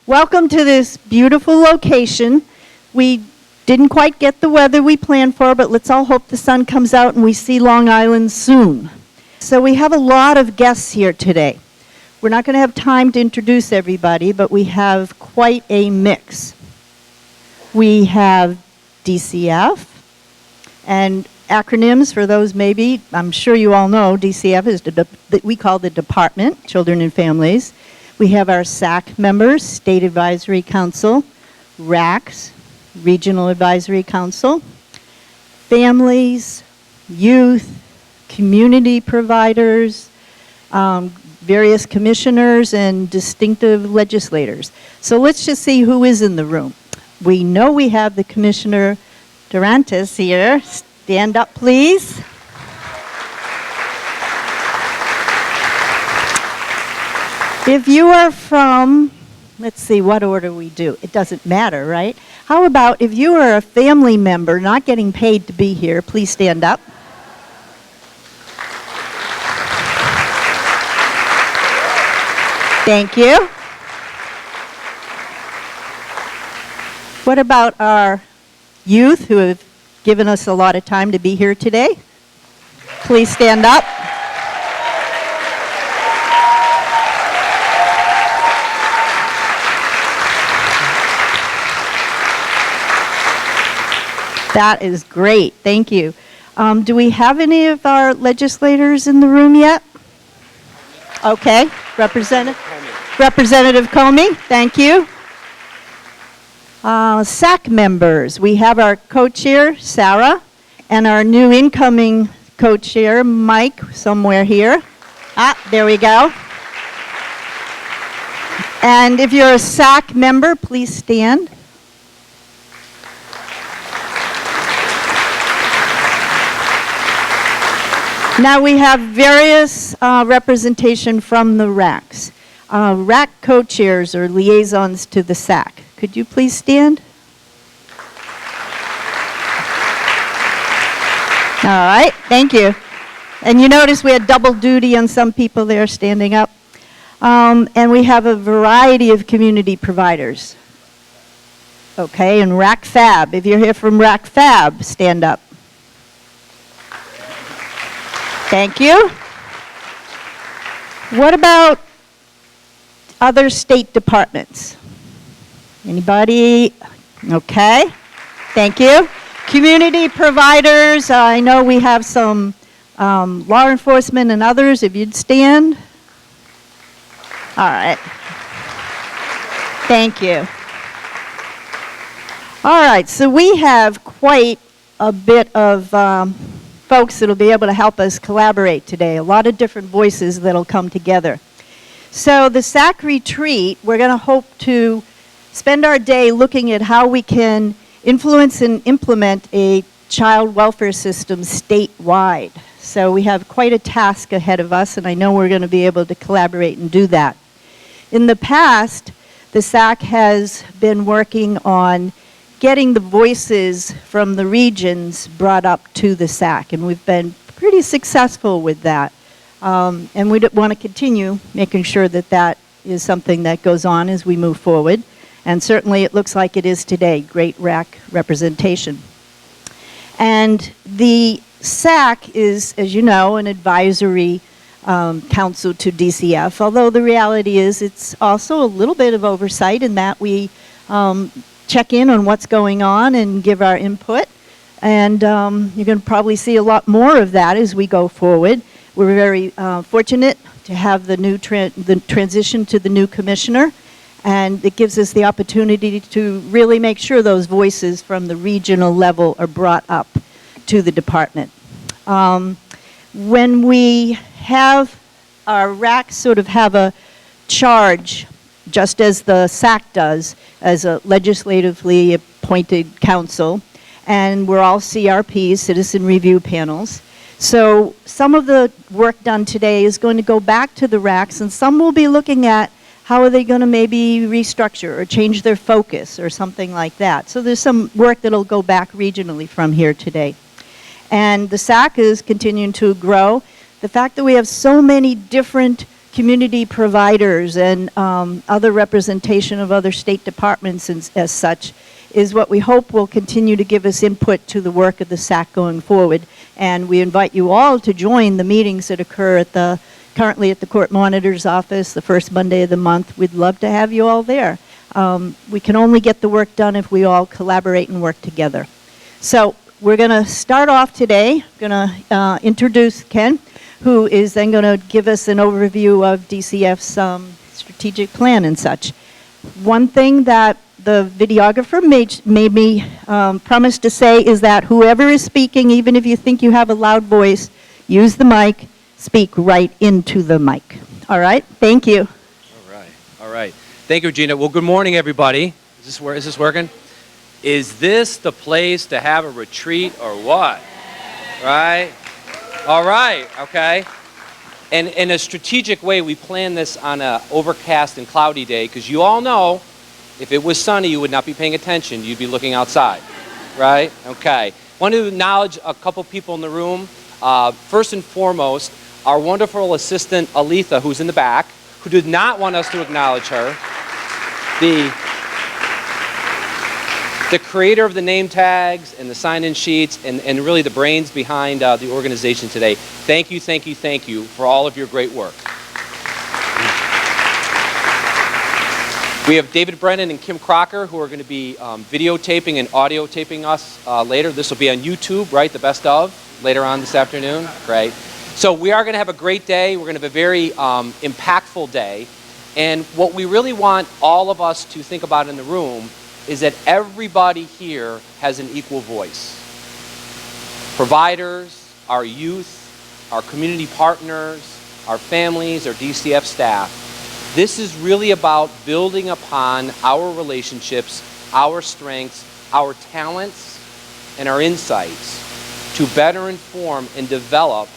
Welcome to this beautiful location. We didn't quite get the weather we planned for, but let's all hope the sun comes out and we see Long Island soon. So we have a lot of guests here today. We're not going to have time to introduce everybody, but we have quite a mix. We have DCF, and acronyms for those maybe, I'm sure you all know, DCF is we call the Department, Children and Families. We have our SAC members, State Advisory Council, RACs, Regional Advisory Council, families, youth, community providers, various commissioners, and distinctive legislators. So let's just see who is in the room. We know we have the Commissioner Durantes here. Stand up, please. If you are from, let's see, what order we do. It doesn't matter, right? How about if you are a family member not getting paid to be here, please stand up. Thank you. What about our youth who have given us a lot of time to be here today? Please stand up. That is great. Thank you. Do we have any of our legislators in the room yet? Okay. Representative Comey, thank you. SAC members, we have our co-chair, Sarah, and our new incoming co-chair, Mike, somewhere here. There we go. And if you're a SAC member, please stand. Now we have various representation from the RACs. RAC co-chairs or liaisons to the SAC. Could you please stand? All right, thank you. And you notice we had double duty on some people there standing up. And we have a variety of community providers. Okay, and RAC Fab. If you're here from RAC Fab, stand up. Thank you. What about other state departments? Anybody? Okay. Thank you. Community providers. I know we have some law enforcement and others. If you'd stand. All right. Thank you. All right. So we have quite a bit of folks that will be able to help us collaborate today. A lot of different voices that will come together. So the SAC retreat, we're going to hope to spend our day looking at how we can influence and implement a child welfare system statewide. So we have quite a task ahead of us, and I know we're going to be able to collaborate and do that. In the past, the SAC has been working on getting the voices from the regions brought up to the SAC, and we've been pretty successful with that. And we want to continue making sure that that is something that goes on as we move forward. And certainly it looks like it is today, great RAC representation. And the SAC is, as you know, an advisory council to DCF, although the reality is it's also a little bit of oversight in that we check in on what's going on and give our input. And you're going to probably see a lot more of that as we go forward. We're very fortunate to have the new the transition to the new commissioner, and it gives us the opportunity to really make sure those voices from the regional level are brought up to the department. When we have our RACs sort of have a charge, just as the SAC does, as a legislatively appointed council, and we're all CRPs, citizen review panels. So some of the work done today is going to go back to the RACs, and some will be looking at how are they going to maybe restructure or change their focus or something like that. So there's some work that will go back regionally from here today. And the SAC is continuing to grow. The fact that we have so many different community providers and other representation of other state departments and, as such, is what we hope will continue to give us input to the work of the SAC going forward. And we invite you all to join the meetings that occur at currently at the Court Monitor's office, the first Monday of the month. We'd love to have you all there. We can only get the work done if we all collaborate and work together. So we're going to start off today. Going to introduce Ken, who is then going to give us an overview of DCF's strategic plan and such. One thing that the videographer made me promise to say is that whoever is speaking, even if you think you have a loud voice, use the mic, speak right into the mic. All right? Thank you. All right. Thank you, Regina. Well, good morning, everybody. Is this working? Is this the place to have a retreat or what? Right? All right. Okay. And in a strategic way, we planned this on an overcast and cloudy day because you all know if it was sunny, you would not be paying attention. You'd be looking outside, right? Okay. Want to acknowledge a couple people in the room. First and foremost, our wonderful assistant, Aletha, who's in the back, who did not want us to acknowledge her. The creator of the name tags and the sign-in sheets and really the brains behind the organization today. Thank you for all of your great work. We have David Brennan and Kim Crocker who are going to be videotaping and audio taping us later. This will be on YouTube, right? The best of later on this afternoon. Great. So we are going to have a great day. We're going to have a very impactful day. And what we really want all of us to think about in the room is that everybody here has an equal voice. Providers, our youth, our community partners, our families, our DCF staff. This is really about building upon our relationships, our strengths, our talents, and our insights to better inform and develop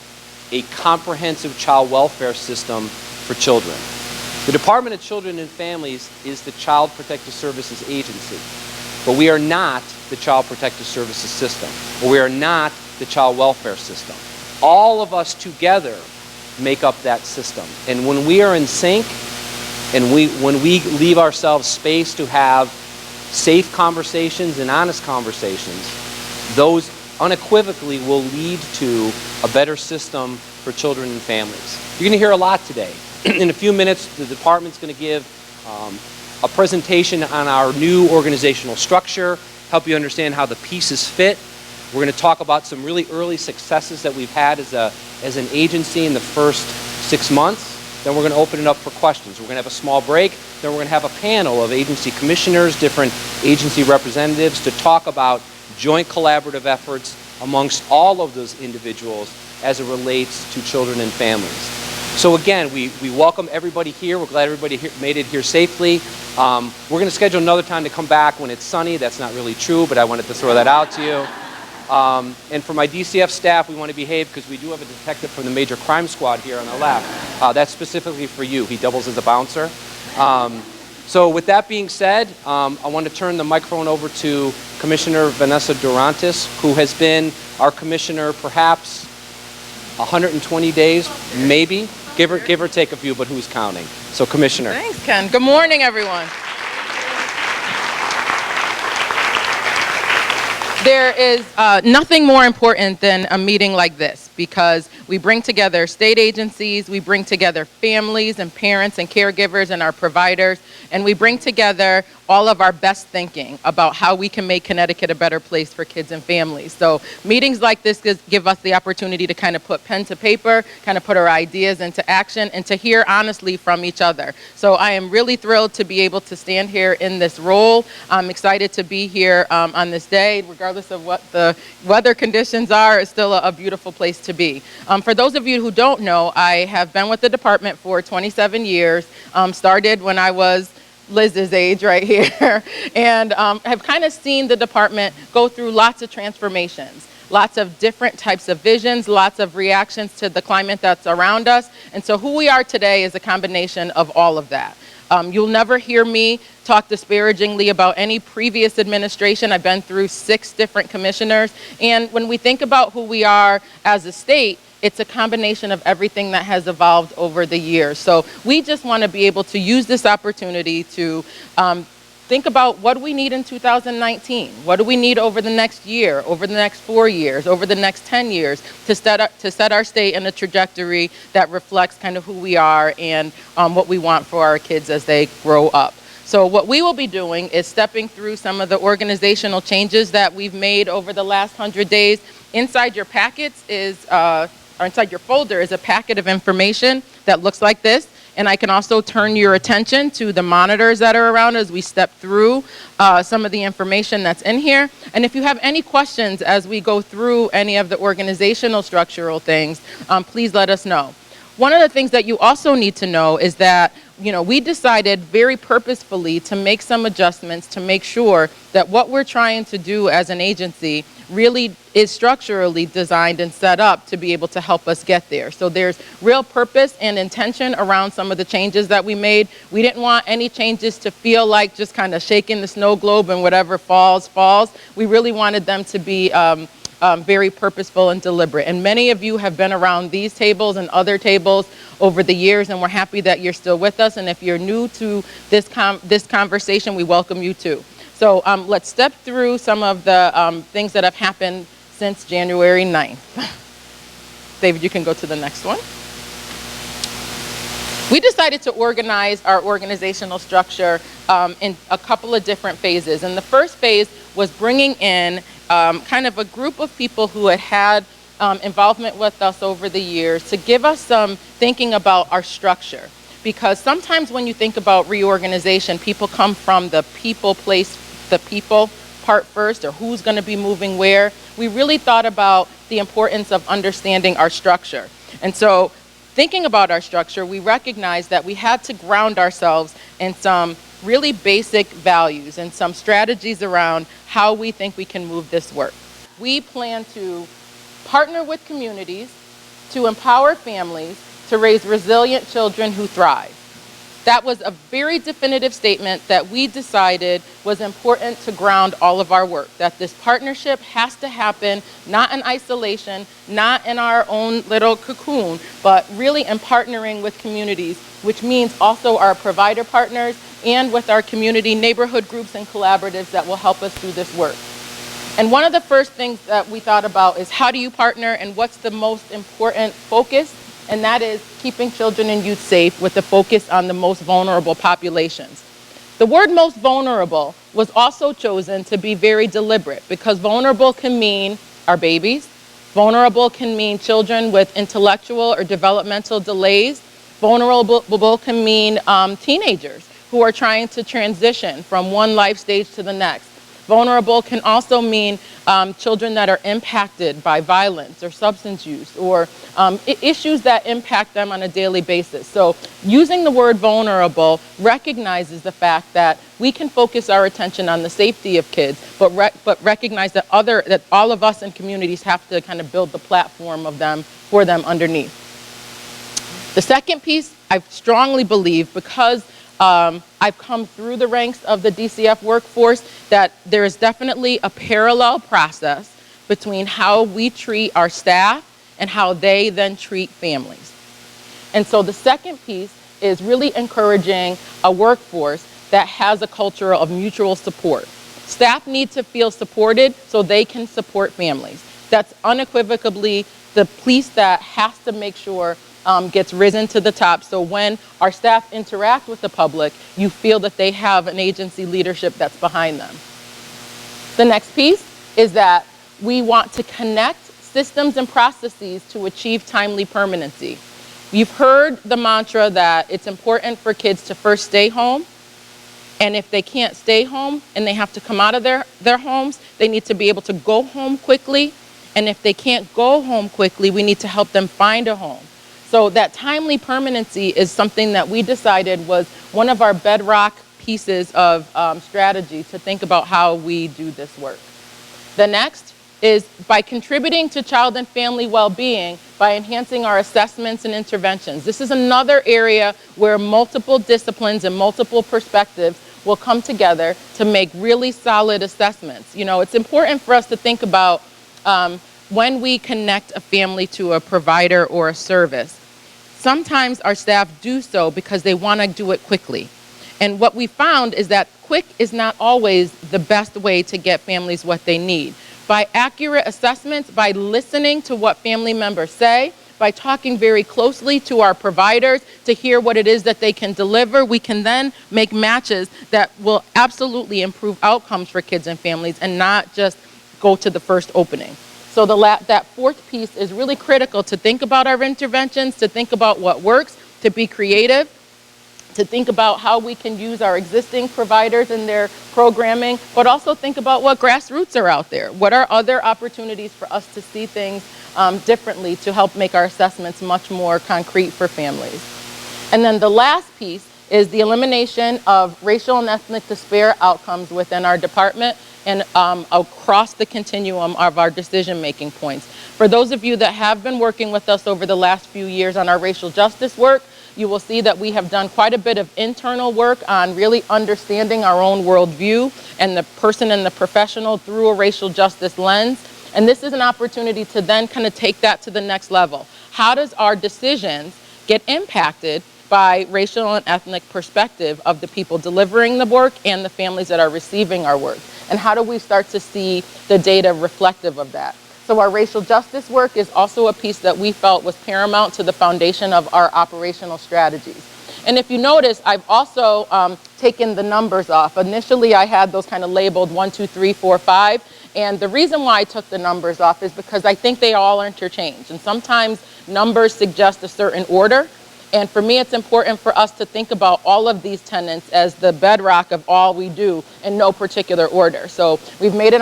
a comprehensive child welfare system for children. The Department of Children and Families is the Child Protective Services agency, but we are not the Child Protective Services system, or we are not the child welfare system. All of us together make up that system. And when we are in sync, and when we leave ourselves space to have safe conversations and honest conversations, those unequivocally will lead to a better system for children and families. You're going to hear a lot today. In a few minutes, the department's going to give a presentation on our new organizational structure, help you understand how the pieces fit. We're going to talk about some really early successes that we've had as an agency in the first 6 months. Then we're going to open it up for questions. We're going to have a small break. Then we're going to have a panel of agency commissioners, different agency representatives to talk about joint collaborative efforts amongst all of those individuals as it relates to children and families. So again, we welcome everybody here. We're glad everybody made it here safely. We're going to schedule another time to come back when it's sunny. That's not really true, but I wanted to throw that out to you. And for my DCF staff, we want to behave because we do have a detective from the Major Crime Squad here on the left. That's specifically for you. He doubles as a bouncer. So with that being said, I want to turn the microphone over to Commissioner Vanessa Durantis, who has been our commissioner perhaps 120 days, maybe. Give or take a few, but who's counting? So Commissioner. Thanks, Ken. Good morning, everyone. There is nothing more important than a meeting like this because we bring together state agencies, we bring together families and parents and caregivers and our providers, and we bring together all of our best thinking about how we can make Connecticut a better place for kids and families. So meetings like this give us the opportunity to kind of put pen to paper, kind of put our ideas into action, and to hear honestly from each other. So I am really thrilled to be able to stand here in this role. I'm excited to be here on this day, regardless of what the weather conditions are. It's still a beautiful place to be. For those of you who don't know, I have been with the department for 27 years, started when I was Liz's age right here, and have kind of seen the department go through lots of transformations, lots of different types of visions, lots of reactions to the climate that's around us. And so who we are today is a combination of all of that. You'll never hear me talk disparagingly about any previous administration. I've been through 6 different commissioners. And when we think about who we are as a state, it's a combination of everything that has evolved over the years. So we just want to be able to use this opportunity to think about what do we need in 2019? What do we need over the next year, over the next 4 years, over the next 10 years to set our state in a trajectory that reflects kind of who we are and what we want for our kids as they grow up. So what we will be doing is stepping through some of the organizational changes that we've made over the last 100 days. Inside your packets is, or inside your folder is a packet of information that looks like this. And I can also turn your attention to the monitors that are around as we step through some of the information that's in here. And if you have any questions as we go through any of the organizational structural things, please let us know. One of the things that you also need to know is that, we decided very purposefully to make some adjustments to make sure that what we're trying to do as an agency really is structurally designed and set up to be able to help us get there. So there's real purpose and intention around some of the changes that we made. We didn't want any changes to feel like just kind of shaking the snow globe and whatever falls, falls. We really wanted them to be very purposeful and deliberate. And many of you have been around these tables and other tables over the years, and we're happy that you're still with us. And if you're new to this conversation, we welcome you too. So let's step through some of the things that have happened since January 9th. David, you can go to the next one. We decided to organize our organizational structure in a couple of different phases. And the first phase was bringing in kind of a group of people who had involvement with us over the years to give us some thinking about our structure. Because sometimes when you think about reorganization, people come from the people part first, or who's going to be moving where. We really thought about the importance of understanding our structure. And so thinking about our structure, we recognized that we had to ground ourselves in some really basic values and some strategies around how we think we can move this work. We plan to partner with communities to empower families to raise resilient children who thrive. That was a very definitive statement that we decided was important to ground all of our work, that this partnership has to happen not in isolation, not in our own little cocoon, but really in partnering with communities, which means also our provider partners and with our community neighborhood groups and collaboratives that will help us do this work. And one of the first things that we thought about is how do you partner and what's the most important focus? And that is keeping children and youth safe with the focus on the most vulnerable populations. The word most vulnerable was also chosen to be very deliberate because vulnerable can mean our babies. Vulnerable can mean children with intellectual or developmental delays. Vulnerable can mean teenagers who are trying to transition from one life stage to the next. Vulnerable can also mean children that are impacted by violence or substance use or issues that impact them on a daily basis. So using the word vulnerable recognizes the fact that we can focus our attention on the safety of kids, but recognize that all of us in communities have to kind of build the platform for them underneath. The second piece, I strongly believe, because I've come through the ranks of the DCF workforce, that there is definitely a parallel process between how we treat our staff and how they then treat families. And so the second piece is really encouraging a workforce that has a culture of mutual support. Staff need to feel supported so they can support families. That's unequivocally the piece that has to make sure gets risen to the top. So when our staff interact with the public, you feel that they have an agency leadership that's behind them. The next piece is that we want to connect systems and processes to achieve timely permanency. You've heard the mantra that it's important for kids to first stay home. And if they can't stay home and they have to come out of their homes, they need to be able to go home quickly. And if they can't go home quickly, we need to help them find a home. So that timely permanency is something that we decided was one of our bedrock pieces of strategy to think about how we do this work. The next is by contributing to child and family well-being by enhancing our assessments and interventions. This is another area where multiple disciplines and multiple perspectives will come together to make really solid assessments. You know, it's important for us to think about when we connect a family to a provider or a service. Sometimes our staff do so because they want to do it quickly. And what we found is that quick is not always the best way to get families what they need. By accurate assessments, by listening to what family members say, by talking very closely to our providers to hear what it is that they can deliver, we can then make matches that will absolutely improve outcomes for kids and families and not just go to the first opening. So that fourth piece is really critical, to think about our interventions, to think about what works, to be creative, to think about how we can use our existing providers in their programming, but also think about what grassroots are out there. What are other opportunities for us to see things differently to help make our assessments much more concrete for families? And then the last piece is the elimination of racial and ethnic disparate outcomes within our department and across the continuum of our decision-making points. For those of you that have been working with us over the last few years on our racial justice work, you will see that we have done quite a bit of internal work on really understanding our own worldview and the person and the professional through a racial justice lens. And this is an opportunity to then kind of take that to the next level. How does our decisions get impacted by racial and ethnic perspective of the people delivering the work and the families that are receiving our work? And how do we start to see the data reflective of that? So our racial justice work is also a piece that we felt was paramount to the foundation of our operational strategies. And if you notice, I've also taken the numbers off. Initially, I had those kind of labeled 1, 2, 3, 4, 5. And the reason why I took the numbers off is because I think they all interchange. And sometimes numbers suggest a certain order. And for me, it's important for us to think about all of these tenets as the bedrock of all we do in no particular order. So we've made an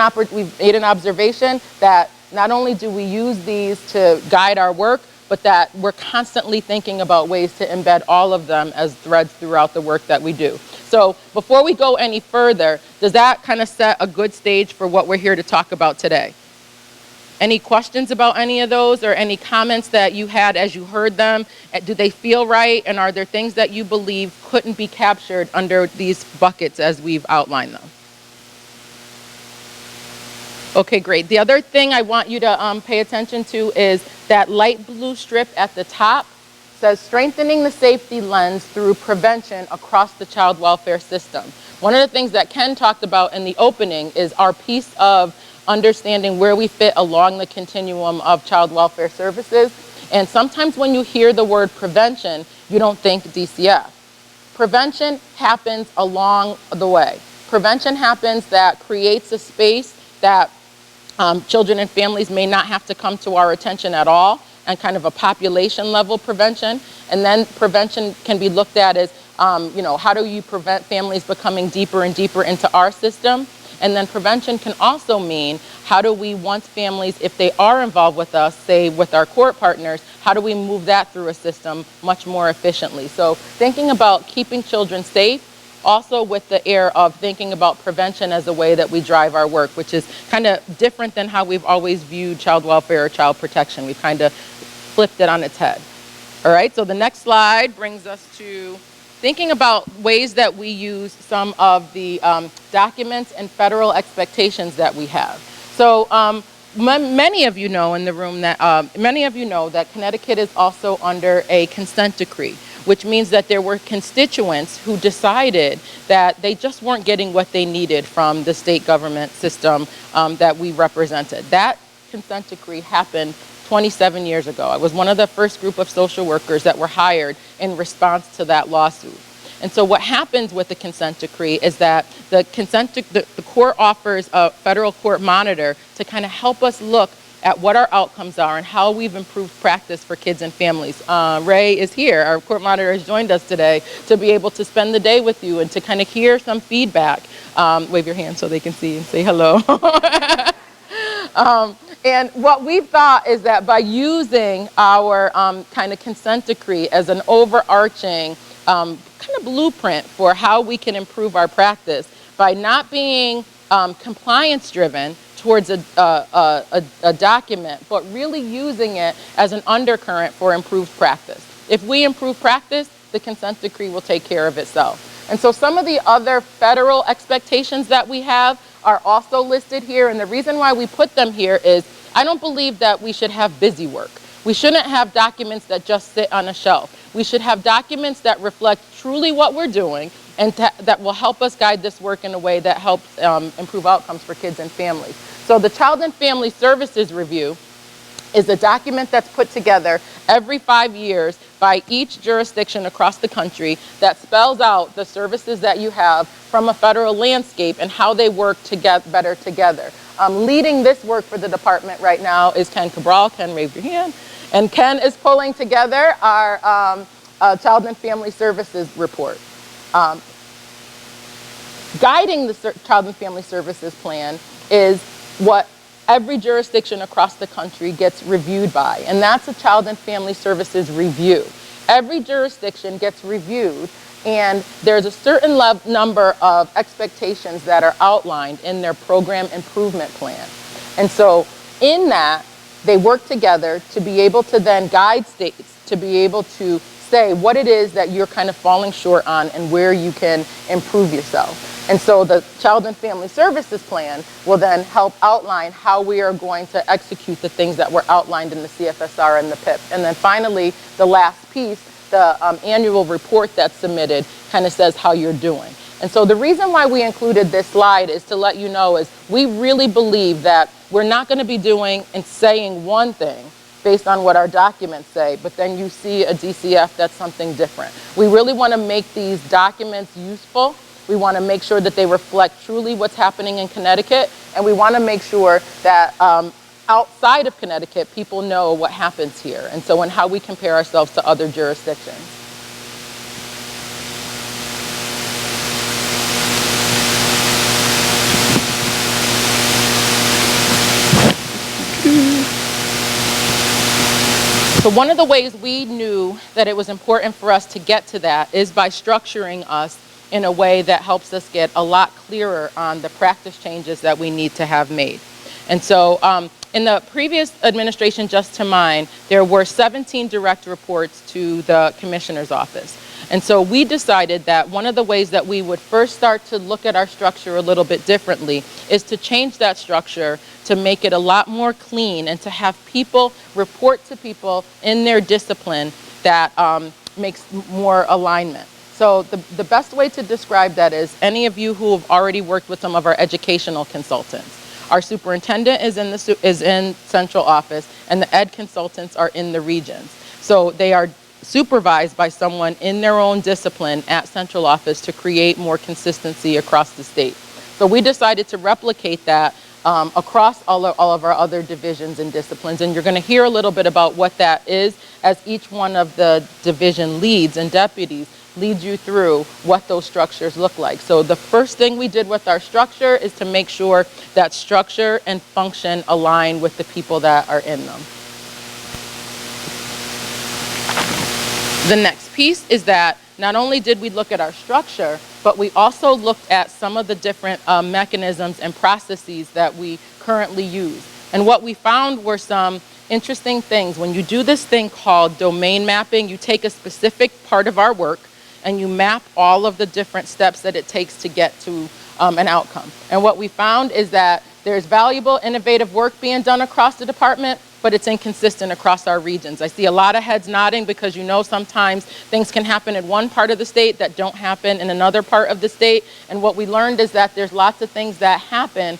observation that not only do we use these to guide our work, but that we're constantly thinking about ways to embed all of them as threads throughout the work that we do. So before we go any further, does that kind of set a good stage for what we're here to talk about today? Any questions about any of those, or any comments that you had as you heard them? Do they feel right? And are there things that you believe couldn't be captured under these buckets as we've outlined them? Okay, great. The other thing I want you to pay attention to is that light blue strip at the top says strengthening the safety lens through prevention across the child welfare system. One of the things that Ken talked about in the opening is our piece of understanding where we fit along the continuum of child welfare services. And sometimes when you hear the word prevention, you don't think DCF. Prevention happens along the way. Prevention happens that creates a space that children and families may not have to come to our attention at all, and kind of a population level prevention. And then prevention can be looked at as, how do you prevent families becoming deeper and deeper into our system? And then prevention can also mean, how do we, once families, if they are involved with us, say with our court partners, how do we move that through a system much more efficiently? So thinking about keeping children safe, also with the air of thinking about prevention as a way that we drive our work, which is kind of different than how we've always viewed child welfare or child protection. We've kind of flipped it on its head. All right, so the next slide brings us to thinking about ways that we use some of the documents and federal expectations that we have. So many of you know in the room that, that Connecticut is also under a consent decree, which means that there were constituents who decided that they just weren't getting what they needed from the state government system that we represented. That consent decree happened 27 years ago. I was one of the first group of social workers that were hired in response to that lawsuit. And so what happens with the consent decree is that the court offers a federal court monitor to kind of help us look at what our outcomes are and how we've improved practice for kids and families. Ray is here. Our court monitor has joined us today to be able to spend the day with you and to kind of hear some feedback. Wave your hand so they can see and say hello. And what we've thought is that by using our kind of consent decree as an overarching kind of blueprint for how we can improve our practice, by not being compliance driven towards a document, but really using it as an undercurrent for improved practice. If we improve practice, the consent decree will take care of itself. And so some of the other federal expectations that we have are also listed here. And the reason why we put them here is I don't believe that we should have busy work. We shouldn't have documents that just sit on a shelf. We should have documents that reflect truly what we're doing and that will help us guide this work in a way that helps improve outcomes for kids and families. So the Child and Family Services Review is a document that's put together every 5 years by each jurisdiction across the country that spells out the services that you have from a federal landscape and how they work to get better together. Leading this work for the department right now is Ken Cabral. Ken, raise your hand. And Ken is pulling together our Child and Family Services report. Guiding the Child and Family Services Plan is what every jurisdiction across the country gets reviewed by, and that's a Child and Family Services review. Every jurisdiction gets reviewed, and there's a certain number of expectations that are outlined in their program improvement plan. And so in that, they work together to be able to then guide states to be able to say what it is that you're kind of falling short on and where you can improve yourself. And so the Child and Family Services Plan will then help outline how we are going to execute the things that were outlined in the CFSR and the PIP. And then finally, the last piece, the annual report that's submitted kind of says how you're doing. And so the reason why we included this slide is to let you know is we really believe that we're not going to be doing and saying one thing based on what our documents say, but then you see a DCF that's something different. We really want to make these documents useful. We want to make sure that they reflect truly what's happening in Connecticut, and we want to make sure that outside of Connecticut, people know what happens here, and so and how we compare ourselves to other jurisdictions. So one of the ways we knew that it was important for us to get to that is by structuring us in a way that helps us get a lot clearer on the practice changes that we need to have made. And so in the previous administration, just to mine, there were 17 direct reports to the commissioner's office. And so we decided that one of the ways that we would first start to look at our structure a little bit differently is to change that structure to make it a lot more clean and to have people report to people in their discipline that makes more alignment. So the best way to describe that is any of you who have already worked with some of our educational consultants. Our superintendent is in central office, and the ed consultants are in the regions. So they are supervised by someone in their own discipline at central office to create more consistency across the state. So we decided to replicate that across all of our other divisions and disciplines, and you're going to hear a little bit about what that is as each one of the division leads and deputies lead you through what those structures look like. So the first thing we did with our structure is to make sure that structure and function align with the people that are in them. The next piece is that not only did we look at our structure, but we also looked at some of the different mechanisms and processes that we currently use. And what we found were some interesting things. When you do this thing called domain mapping, you take a specific part of our work and you map all of the different steps that it takes to get to an outcome. And what we found is that there's valuable, innovative work being done across the department, but it's inconsistent across our regions. I see a lot of heads nodding because you know sometimes things can happen in one part of the state that don't happen in another part of the state. And what we learned is that there's lots of things that happen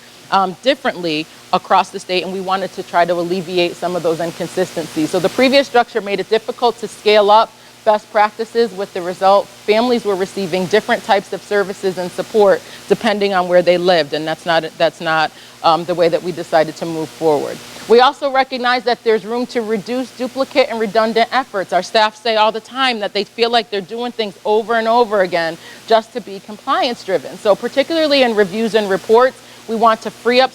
differently across the state, and we wanted to try to alleviate some of those inconsistencies. So the previous structure made it difficult to scale up best practices. With the result, families were receiving different types of services and support depending on where they lived, and that's not the way that we decided to move forward. We also recognize that there's room to reduce duplicate and redundant efforts. Our staff say all the time that they feel like they're doing things over and over again just to be compliance driven. So particularly in reviews and reports, we want to free up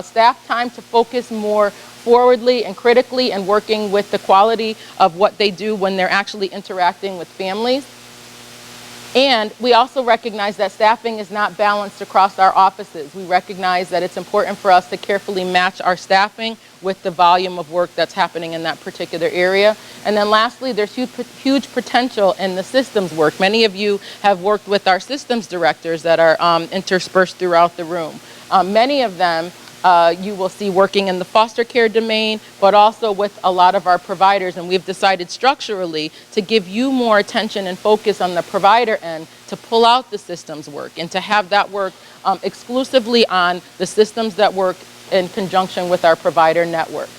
staff time to focus more forwardly and critically and working with the quality of what they do when they're actually interacting with families. And we also recognize that staffing is not balanced across our offices. We recognize that it's important for us to carefully match our staffing with the volume of work that's happening in that particular area. And then lastly, there's huge potential in the systems work. Many of you have worked with our systems directors that are interspersed throughout the room. Many of them you will see working in the foster care domain, but also with a lot of our providers. And we've decided structurally to give you more attention and focus on the provider end to pull out the systems work and to have that work exclusively on the systems that work in conjunction with our provider network.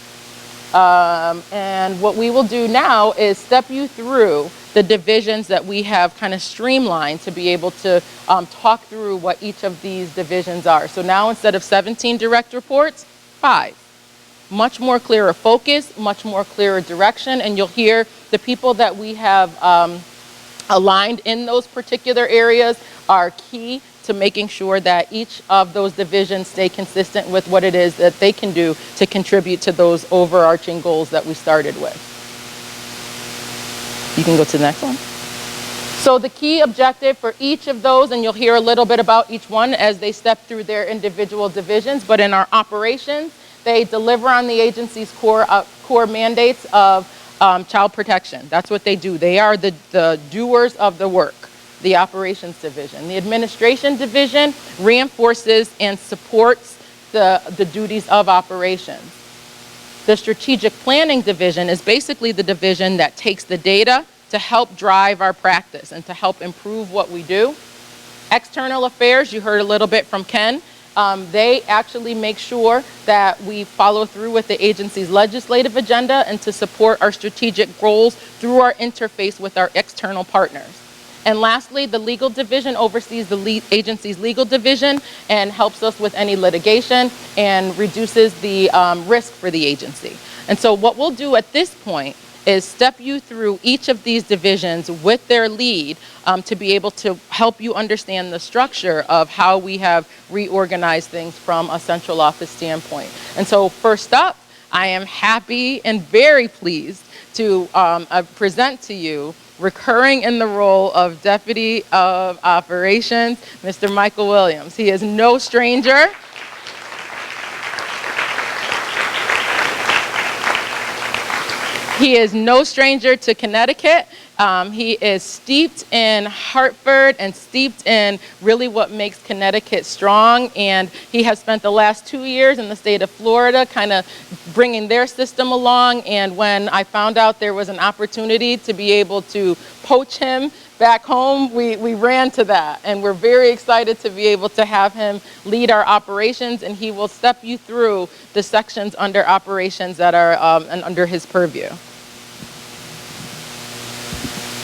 And what we will do now is step you through the divisions that we have kind of streamlined to be able to talk through what each of these divisions are. So now instead of 17 direct reports, 5. Much more clearer focus, much more clearer direction, and you'll hear the people that we have aligned in those particular areas are key to making sure that each of those divisions stay consistent with what it is that they can do to contribute to those overarching goals that we started with. You can go to the next one. So the key objective for each of those, and you'll hear a little bit about each one as they step through their individual divisions, but in our operations, they deliver on the agency's core mandates of child protection. That's what they do. They are the doers of the work, the operations division. The administration division reinforces and supports the duties of operations. The strategic planning division is basically the division that takes the data to help drive our practice and to help improve what we do. External affairs, you heard a little bit from Ken. They actually make sure that we follow through with the agency's legislative agenda and to support our strategic goals through our interface with our external partners. And lastly, the legal division oversees the agency's legal division and helps us with any litigation and reduces the risk for the agency. And so what we'll do at this point is step you through each of these divisions with their lead to be able to help you understand the structure of how we have reorganized things from a central office standpoint. And so first up, I am happy and very pleased to present to you, recurring in the role of Deputy of Operations, Mr. Michael Williams. He is no stranger. He is no stranger to Connecticut. He is steeped in Hartford and steeped in really what makes Connecticut strong. And he has spent the last 2 years in the state of Florida kind of bringing their system along. And when I found out there was an opportunity to be able to poach him back home, we ran to that. And we're very excited to be able to have him lead our operations. And he will step you through the sections under operations that are under his purview.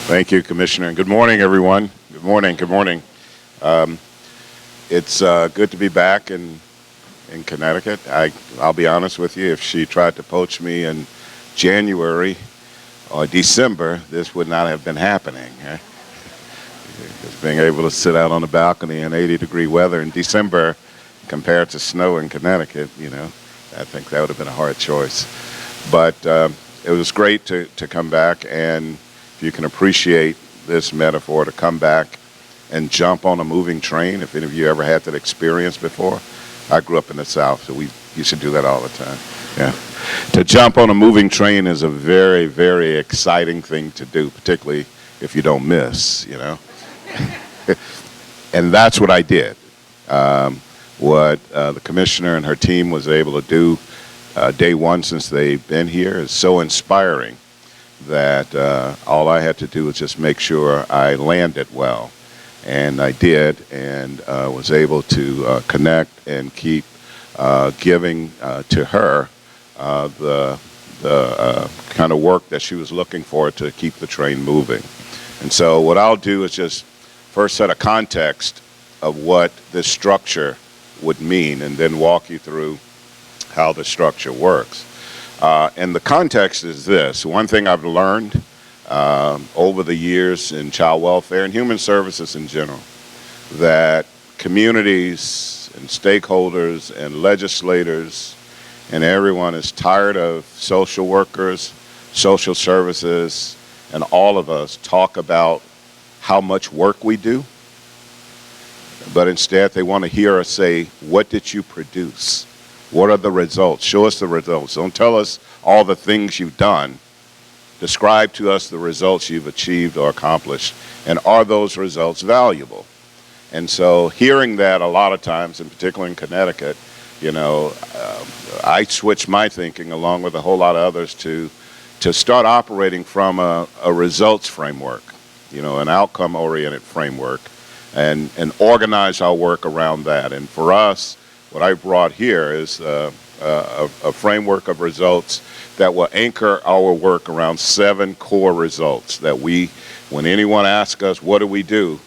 Thank you, Commissioner. And good morning, everyone. Good morning. Good morning. It's good to be back in Connecticut. I'll be honest with you, if she tried to poach me in January or December, this would not have been happening. Just being able to sit out on the balcony in 80-degree weather in December compared to snow in Connecticut, you know, I think that would have been a hard choice. But it was great to come back, and if you can appreciate this metaphor, to come back and jump on a moving train, if any of you ever had that experience before. I grew up in the South, so we used to do that all the time. Yeah. To jump on a moving train is a very, very exciting thing to do, particularly if you don't miss, you know. And that's what I did. What the commissioner and her team was able to do day one since they've been here is so inspiring that all I had to do was just make sure I landed well. And I did, and was able to connect and keep giving to her the kind of work that she was looking for to keep the train moving. And so what I'll do is just first set a context of what this structure would mean, and then walk you through how the structure works. And the context is this. One thing I've learned over the years in child welfare and human services in general, that communities and stakeholders and legislators and everyone is tired of social workers, social services, and all of us talk about how much work we do, but instead they want to hear us say, what did you produce? What are the results? Show us the results. Don't tell us all the things you've done. Describe to us the results you've achieved or accomplished, and are those results valuable? And so hearing that a lot of times, and particularly in Connecticut, I switched my thinking along with a whole lot of others to start operating from a results framework, an outcome-oriented framework, and organize our work around that. And for us, what I brought here is a framework of results that will anchor our work around 7 core results that when anyone asks us, what do?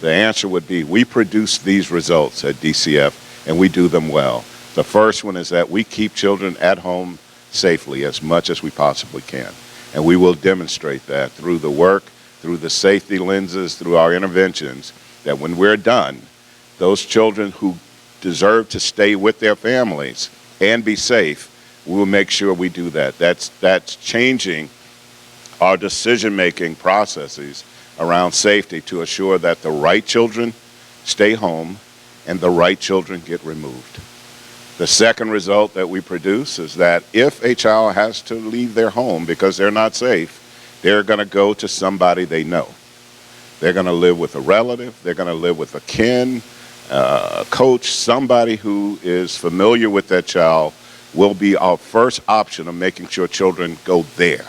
The answer would be, we produce these results at DCF, and we do them well. The first one is that we keep children at home safely as much as we possibly can. And we will demonstrate that through the work, through the safety lenses, through our interventions, that when we're done, those children who deserve to stay with their families and be safe, we will make sure we do that. That's changing our decision-making processes around safety to assure that the right children stay home and the right children get removed. The second result that we produce is that if a child has to leave their home because they're not safe, they're going to go to somebody they know. They're going to live with a relative. They're going to live with a kin, a coach, somebody who is familiar with that child will be our first option of making sure children go there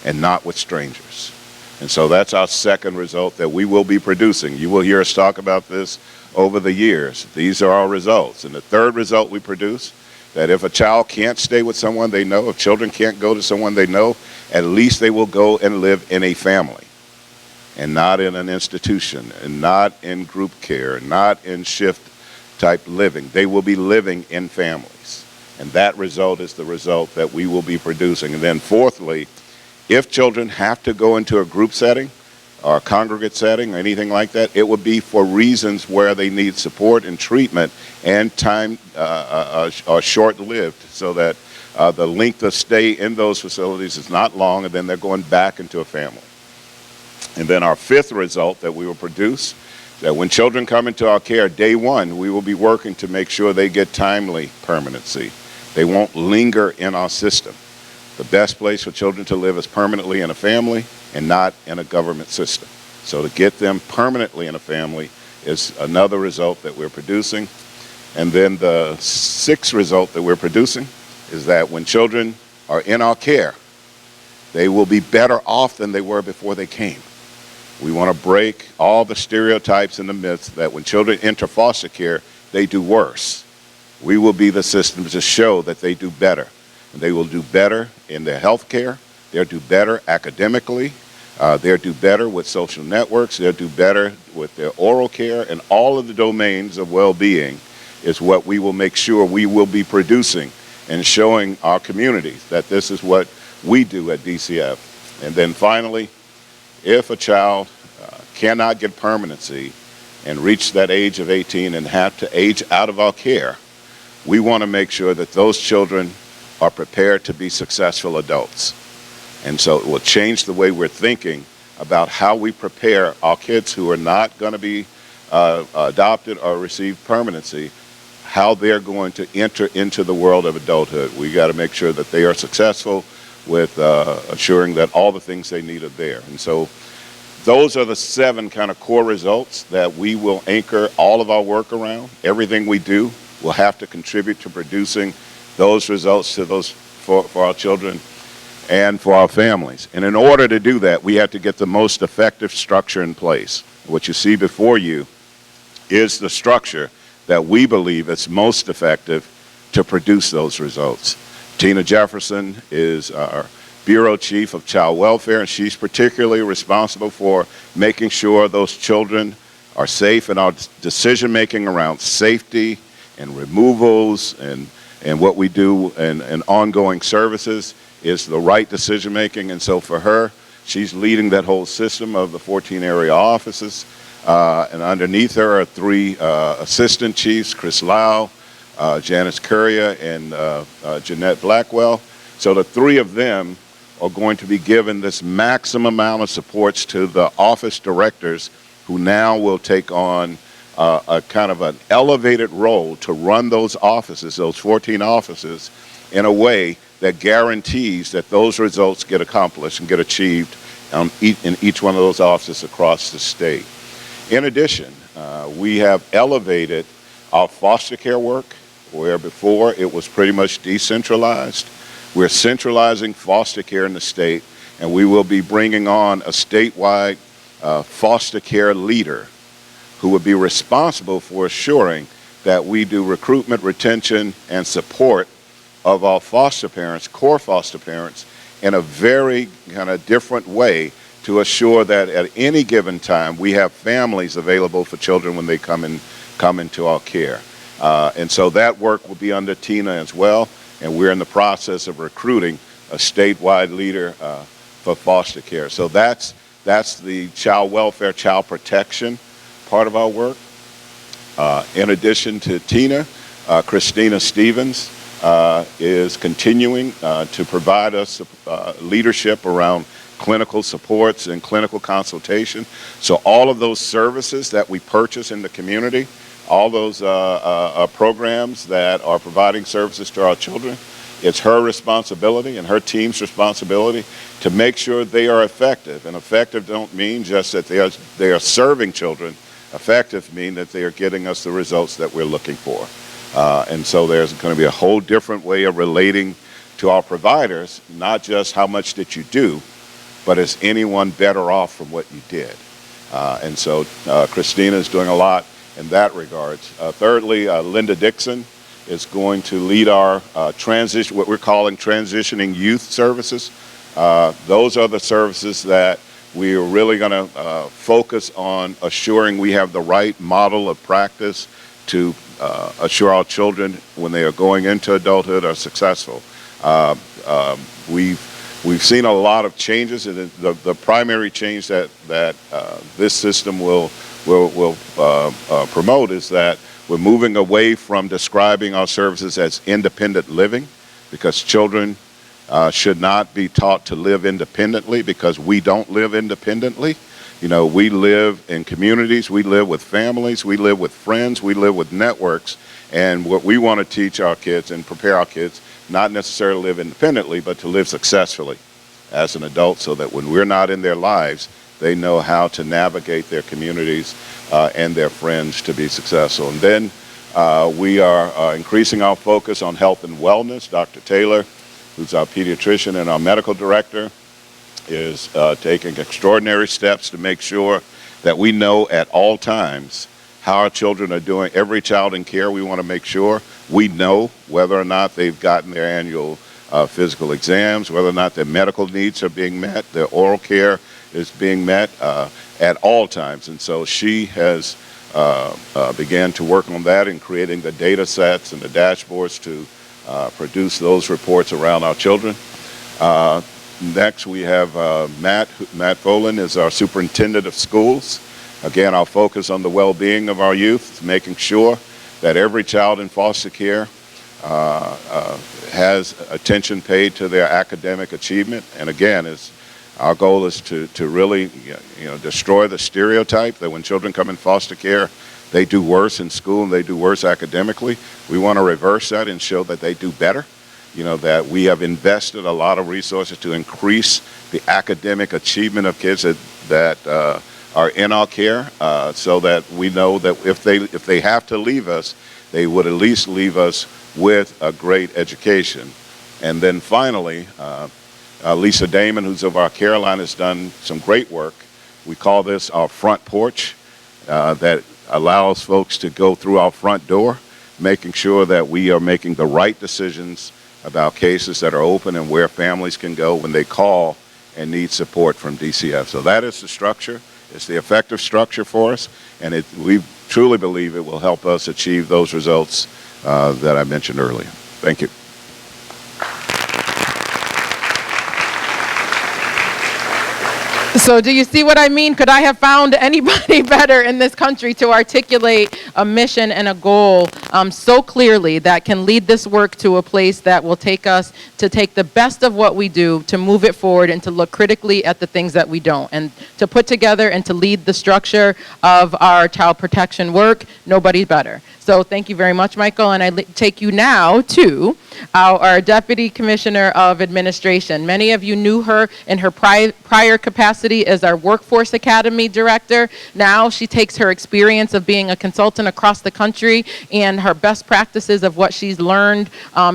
and not with strangers. And so that's our second result that we will be producing. You will hear us talk about this over the years. These are our results. And the third result we produce, that if a child can't stay with someone they know, if children can't go to someone they know, at least they will go and live in a family and not in an institution and not in group care and not in shift type living. They will be living in families. And that result is the result that we will be producing. And then fourthly, if children have to go into a group setting or a congregate setting or anything like that, it would be for reasons where they need support and treatment, and time are short-lived, so that the length of stay in those facilities is not long, and then they're going back into a family. And then our fifth result that we will produce, that when children come into our care, day one, we will be working to make sure they get timely permanency. They won't linger in our system. The best place for children to live is permanently in a family and not in a government system. So to get them permanently in a family is another result that we're producing. And then the sixth result that we're producing is that when children are in our care, they will be better off than they were before they came. We want to break all the stereotypes and the myths that when children enter foster care, they do worse. We will be the system to show that they do better. And they will do better in their health care. They'll do better academically. They'll do better with social networks. They'll do better with their oral care. And all of the domains of well-being is what we will make sure we will be producing and showing our communities that this is what we do at DCF. And then finally, if a child cannot get permanency and reach that age of 18 and have to age out of our care, we want to make sure that those children are prepared to be successful adults. And so it will change the way we're thinking about how we prepare our kids who are not going to be adopted or receive permanency, how they're going to enter into the world of adulthood. We got to make sure that they are successful with assuring that all the things they need are there. And so those are the 7 kind of core results that we will anchor all of our work around. Everything we do will have to contribute to producing those results to those for our children and for our families. And in order to do that, we have to get the most effective structure in place. What you see before you is the structure that we believe is most effective to produce those results. Tina Jefferson is our Bureau Chief of Child Welfare, and she's particularly responsible for making sure those children are safe, and our decision-making around safety and removals and what we do and ongoing services is the right decision-making. And so for her, she's leading that whole system of the 14 area offices. And underneath her are 3 assistant chiefs, Chris Lau, Janice Curria, and Jeanette Blackwell. So the 3 of them are going to be given this maximum amount of supports to the office directors, who now will take on a kind of an elevated role to run those offices, those 14 offices, in a way that guarantees that those results get accomplished and get achieved in each one of those offices across the state. In addition, we have elevated our foster care work, where before it was pretty much decentralized. We're centralizing foster care in the state, and we will be bringing on a statewide foster care leader who would be responsible for assuring that we do recruitment, retention, and support of our foster parents, core foster parents, in a very kind of different way to assure that at any given time we have families available for children when they come into our care. And so that work will be under Tina as well, and we're in the process of recruiting a statewide leader for foster care. So that's the child welfare, child protection part of our work. In addition to Tina, Christina Stevens is continuing to provide us leadership around clinical supports and clinical consultation. So all of those services that we purchase in the community, all those programs that are providing services to our children, it's her responsibility and her team's responsibility to make sure they are effective. And effective don't mean just that they are serving children. Effective mean that they are getting us the results that we're looking for. And so there's going to be a whole different way of relating to our providers, not just how much did you do, but is anyone better off from what you did? And so Christina is doing a lot in that regard. Thirdly, Linda Dixon is going to lead our transition, what we're calling transitioning youth services. Those are the services that we are really going to focus on assuring we have the right model of practice to assure our children when they are going into adulthood are successful. We've seen a lot of changes, and the primary change that this system will promote is that we're moving away from describing our services as independent living, because children should not be taught to live independently, because we don't live independently. You know, we live in communities, we live with families, we live with friends, we live with networks, and what we want to teach our kids and prepare our kids, not necessarily live independently, but to live successfully as an adult, so that when we're not in their lives, they know how to navigate their communities and their friends to be successful. And then we are increasing our focus on health and wellness. Dr. Taylor, who's our pediatrician and our medical director, is taking extraordinary steps to make sure that we know at all times how our children are doing. Every child in care, we want to make sure we know whether or not they've gotten their annual physical exams, whether or not their medical needs are being met, their oral care is being met at all times. And so she has began to work on that and creating the data sets and the dashboards to produce those reports around our children. Next, we have Matt Folan is our superintendent of schools. Again, our focus on the well-being of our youth, making sure that every child in foster care has attention paid to their academic achievement. And again, our goal is to really destroy the stereotype that when children come in foster care, they do worse in school and they do worse academically. We want to reverse that and show that they do better. You know, that we have invested a lot of resources to increase the academic achievement of kids that are in our care, so that we know that if they have to leave us, they would at least leave us with a great education. And then finally, Lisa Damon, who's of our Caroline, has done some great work. We call this our front porch, that allows folks to go through our front door, making sure that we are making the right decisions about cases that are open and where families can go when they call and need support from DCF. So that is the structure. It's the effective structure for us, and we truly believe it will help us achieve those results that I mentioned earlier. Thank you. So do you see what I mean? Could I have found anybody better in this country to articulate a mission and a goal so clearly that can lead this work to a place that will take us to take the best of what we do, to move it forward, and to look critically at the things that we don't, and to put together and to lead the structure of our child protection work? Nobody better. So thank you very much, Michael, and I take you now to our Deputy Commissioner of Administration. Many of you knew her in her prior capacity as our Workforce Academy Director. Now she takes her experience of being a consultant across the country and her best practices of what she's learned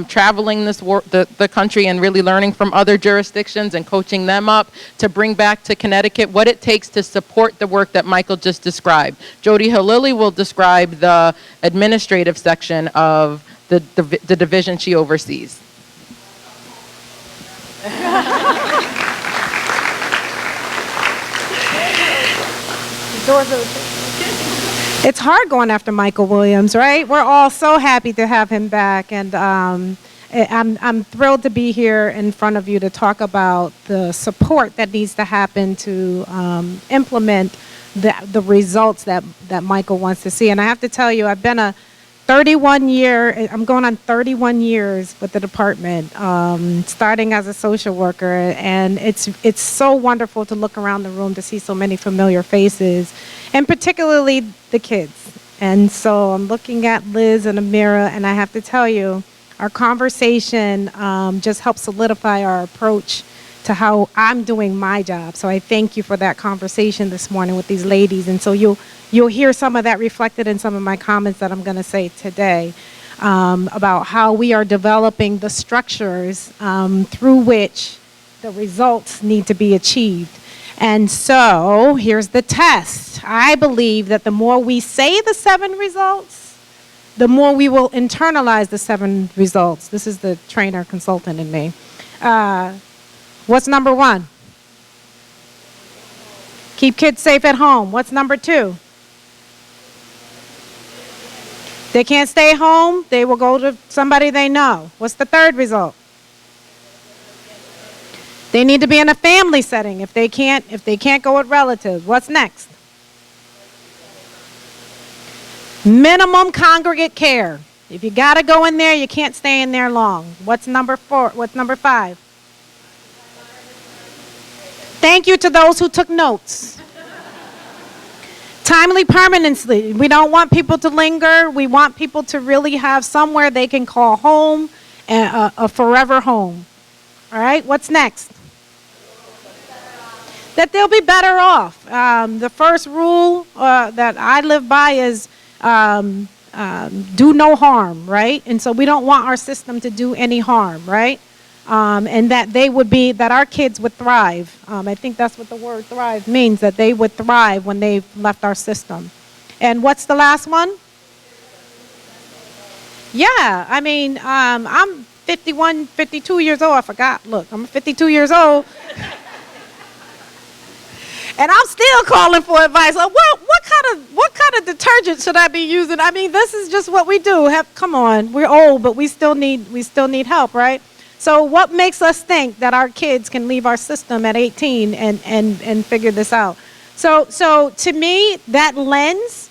traveling the country and really learning from other jurisdictions and coaching them up to bring back to Connecticut what it takes to support the work that Michael just described. Jody Halili will describe the administrative section of the division she oversees. It's hard going after Michael Williams, right? We're all so happy to have him back, and I'm thrilled to be here in front of you to talk about the support that needs to happen to implement the results that Michael wants to see. And I have to tell you, I've been I'm going on 31 years with the department, starting as a social worker, and it's so wonderful to look around the room to see so many familiar faces, and particularly the kids. And so I'm looking at Liz and Amira, and I have to tell you, our conversation just helps solidify our approach to how I'm doing my job. So I thank you for that conversation this morning with these ladies. And so you'll hear some of that reflected in some of my comments that I'm going to say today about how we are developing the structures through which the results need to be achieved. And so here's the test. I believe that the more we say the 7 results, the more we will internalize the 7 results. This is the trainer consultant in me. What's number 1? Keep kids safe at home. What's number 2? They can't stay home, they will go to somebody they know. What's the 3rd result? They need to be in a family setting if they can't go with relatives. What's next? Minimum congregate care. If you got to go in there, you can't stay in there long. What's number 4? What's number 5? Thank you to those who took notes. Timely permanency. We don't want people to linger. We want people to really have somewhere they can call home, a forever home. All right, what's next? That they'll be better off. The first rule that I live by is do no harm, right? And so we don't want our system to do any harm, right? And that our kids would thrive. I think that's what the word thrive means, that they would thrive when they've left our system. And what's the last one? Yeah, I mean, I'm 52 years old. I forgot. Look, I'm 52 years old. And I'm still calling for advice. Well, what kind of detergent should I be using? I mean, this is just what we do. Come on, we're old, but we still need help, right? So what makes us think that our kids can leave our system at 18 and figure this out? So to me, that lens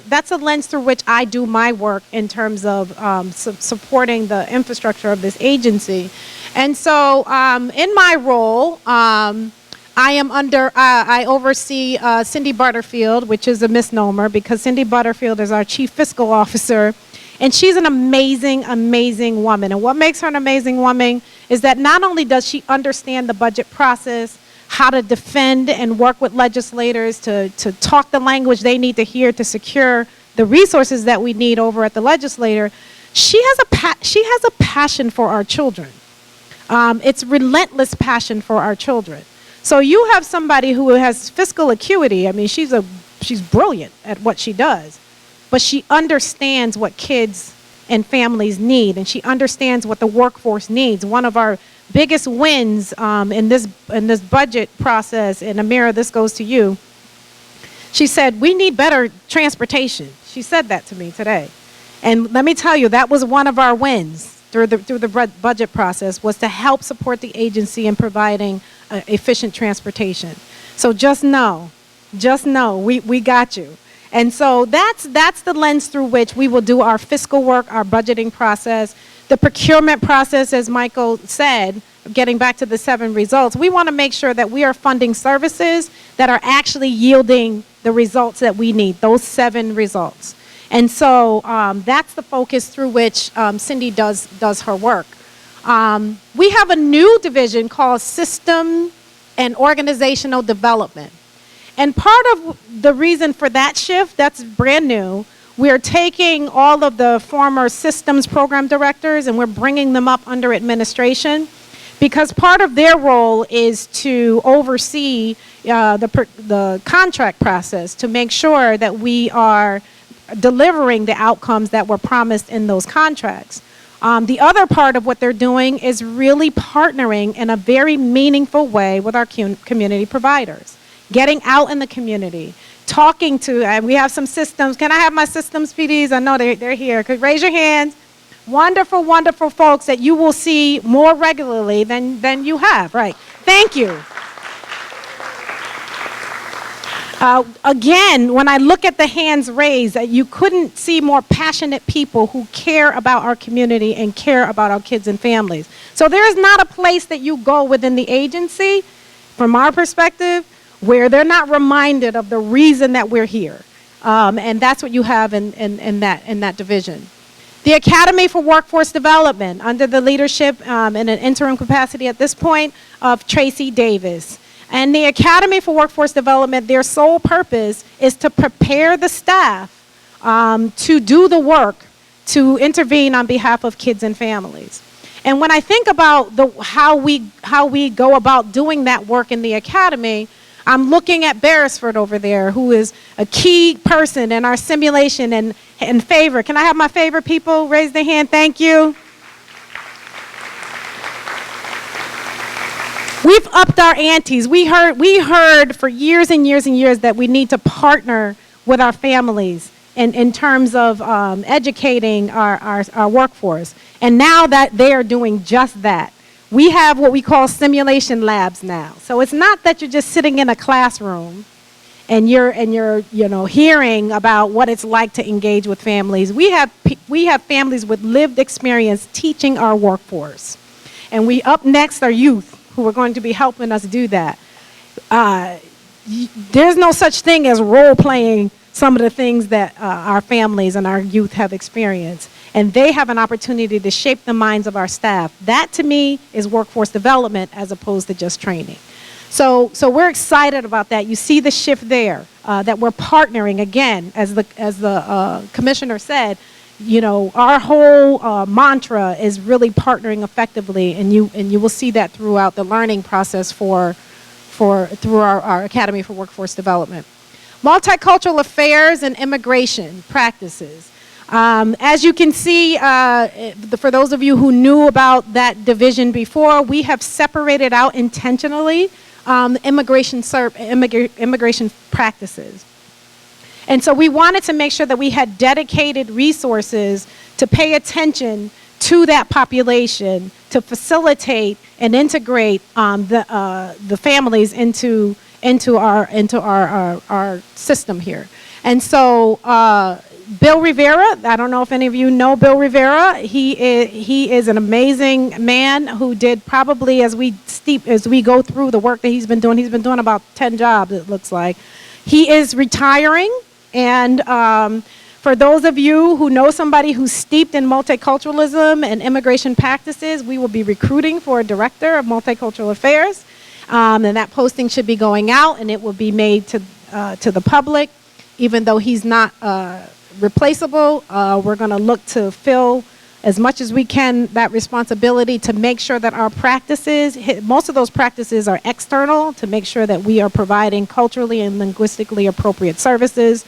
that's a lens through which I do my work in terms of supporting the infrastructure of this agency. And so in my role, I oversee Cindy Butterfield, which is a misnomer because Cindy Butterfield is our chief fiscal officer. And she's an amazing, amazing woman. And what makes her an amazing woman is that not only does she understand the budget process, how to defend and work with legislators to talk the language they need to hear to secure the resources that we need over at the legislature, she has a passion for our children. It's relentless passion for our children. So you have somebody who has fiscal acuity. I mean, she's brilliant at what she does. But she understands what kids and families need, and she understands what the workforce needs. One of our biggest wins in this budget process, and Amira, this goes to you. She said, we need better transportation. She said that to me today. And let me tell you, that was one of our wins. through the budget process was to help support the agency in providing efficient transportation. So just know, we got you. And so that's the lens through which we will do our fiscal work, our budgeting process, the procurement process, as Michael said, getting back to the 7 results. We want to make sure that we are funding services that are actually yielding the results that we need, those 7 results. And so that's the focus through which Cindy does her work. We have a new division called System and Organizational Development. And part of the reason for that shift, that's brand new, we're taking all of the former systems program directors and we're bringing them up under administration, because part of their role is to oversee the contract process to make sure that we are delivering the outcomes that were promised in those contracts. The other part of what they're doing is really partnering in a very meaningful way with our community providers. Getting out in the community, talking to, and we have some systems. Can I have my systems PDs? I know they're here. Could raise your hands. Wonderful, wonderful folks that you will see more regularly than you have, right? Thank you. Again, when I look at the hands raised, you couldn't see more passionate people who care about our community and care about our kids and families. So there is not a place that you go within the agency, from our perspective, where they're not reminded of the reason that we're here. And that's what you have in that division. The Academy for Workforce Development, under the leadership in an interim capacity at this point of Tracy Davis. And the Academy for Workforce Development, their sole purpose is to prepare the staff to do the work to intervene on behalf of kids and families. And when I think about how we go about doing that work in the Academy, I'm looking at Beresford over there, who is a key person in our simulation and favor. Can I have my favorite people raise their hand? Thank you. We've upped our antes. We heard for years and years and years that we need to partner with our families in terms of educating our workforce. And now that they are doing just that. We have what we call simulation labs now. So it's not that you're just sitting in a classroom and you're hearing about what it's like to engage with families. We have families with lived experience teaching our workforce. And up next are youth who are going to be helping us do that. There's no such thing as role-playing some of the things that our families and our youth have experienced. And they have an opportunity to shape the minds of our staff. That, to me, is workforce development as opposed to just training. So we're excited about that. You see the shift there, that we're partnering, again, as the commissioner said, our whole mantra is really partnering effectively, and you will see that throughout the learning process through our Academy for Workforce Development. Multicultural affairs and immigration practices. As you can see, for those of you who knew about that division before, we have separated out intentionally immigration practices. And so we wanted to make sure that we had dedicated resources to pay attention to that population, to facilitate and integrate the families into our system here. And so Bill Rivera, I don't know if any of you know Bill Rivera. He is an amazing man who did probably, as we go through the work that he's been doing about 10 jobs, it looks like. He is retiring, and for those of you who know somebody who's steeped in multiculturalism and immigration practices, we will be recruiting for a director of multicultural affairs, and that posting should be going out, and it will be made to the public. Even though he's not replaceable, we're going to look to fill as much as we can that responsibility to make sure that our practices, most of those practices are external, to make sure that we are providing culturally and linguistically appropriate services.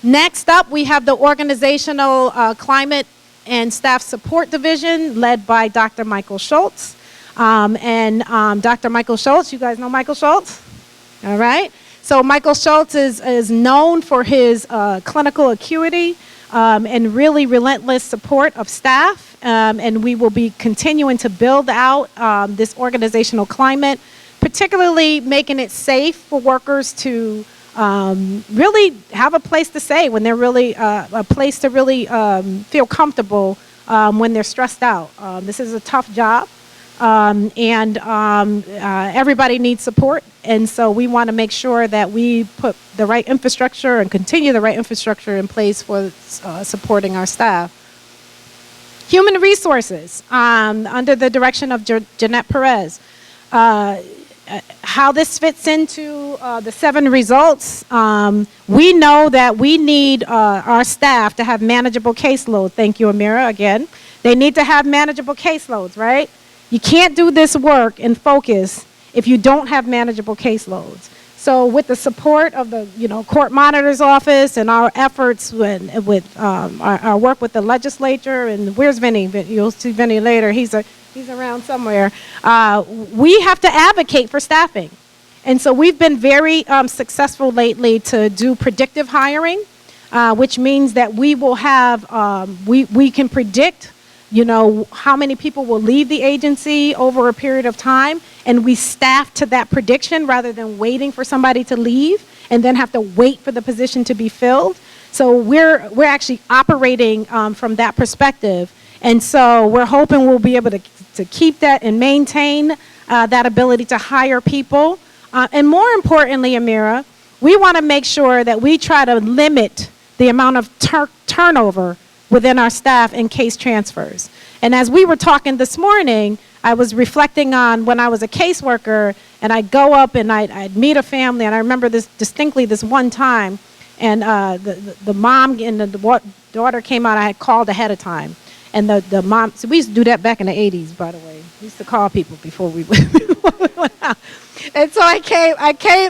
Next up, we have the Organizational Climate and Staff Support Division, led by Dr. Michael Schultz. Dr. Michael Schultz, you guys know Michael Schultz? All right. So Michael Schultz is known for his clinical acuity, and really relentless support of staff, and we will be continuing to build out this organizational climate, particularly making it safe for workers to really have a place to say when they're really, a place to really feel comfortable when they're stressed out. This is a tough job, and everybody needs support, and so we want to make sure that we put the right infrastructure and continue the right infrastructure in place for supporting our staff. Human resources, under the direction of Jeanette Perez. How this fits into the 7 results, we know that we need our staff to have manageable caseload. Thank you, Amira, again. They need to have manageable caseloads, right? You can't do this work and focus if you don't have manageable caseloads. So with the support of the court monitor's office and our efforts with our work with the legislature, and where's Vinny? You'll see Vinny later. He's around somewhere. We have to advocate for staffing. And so we've been very successful lately to do predictive hiring, which means that we will have, we can predict, how many people will leave the agency over a period of time, and we staff to that prediction rather than waiting for somebody to leave and then have to wait for the position to be filled. So we're actually operating from that perspective. And so we're hoping we'll be able to keep that and maintain that ability to hire people. And more importantly, Amira, we want to make sure that we try to limit the amount of turnover within our staff in case transfers. And as we were talking this morning, I was reflecting on when I was a caseworker, and I'd go up and I'd meet a family, and I remember this distinctly this one time, and the mom and the daughter came out. I had called ahead of time. And the mom, so we used to do that back in the 80s, by the way. We used to call people before we went out. And so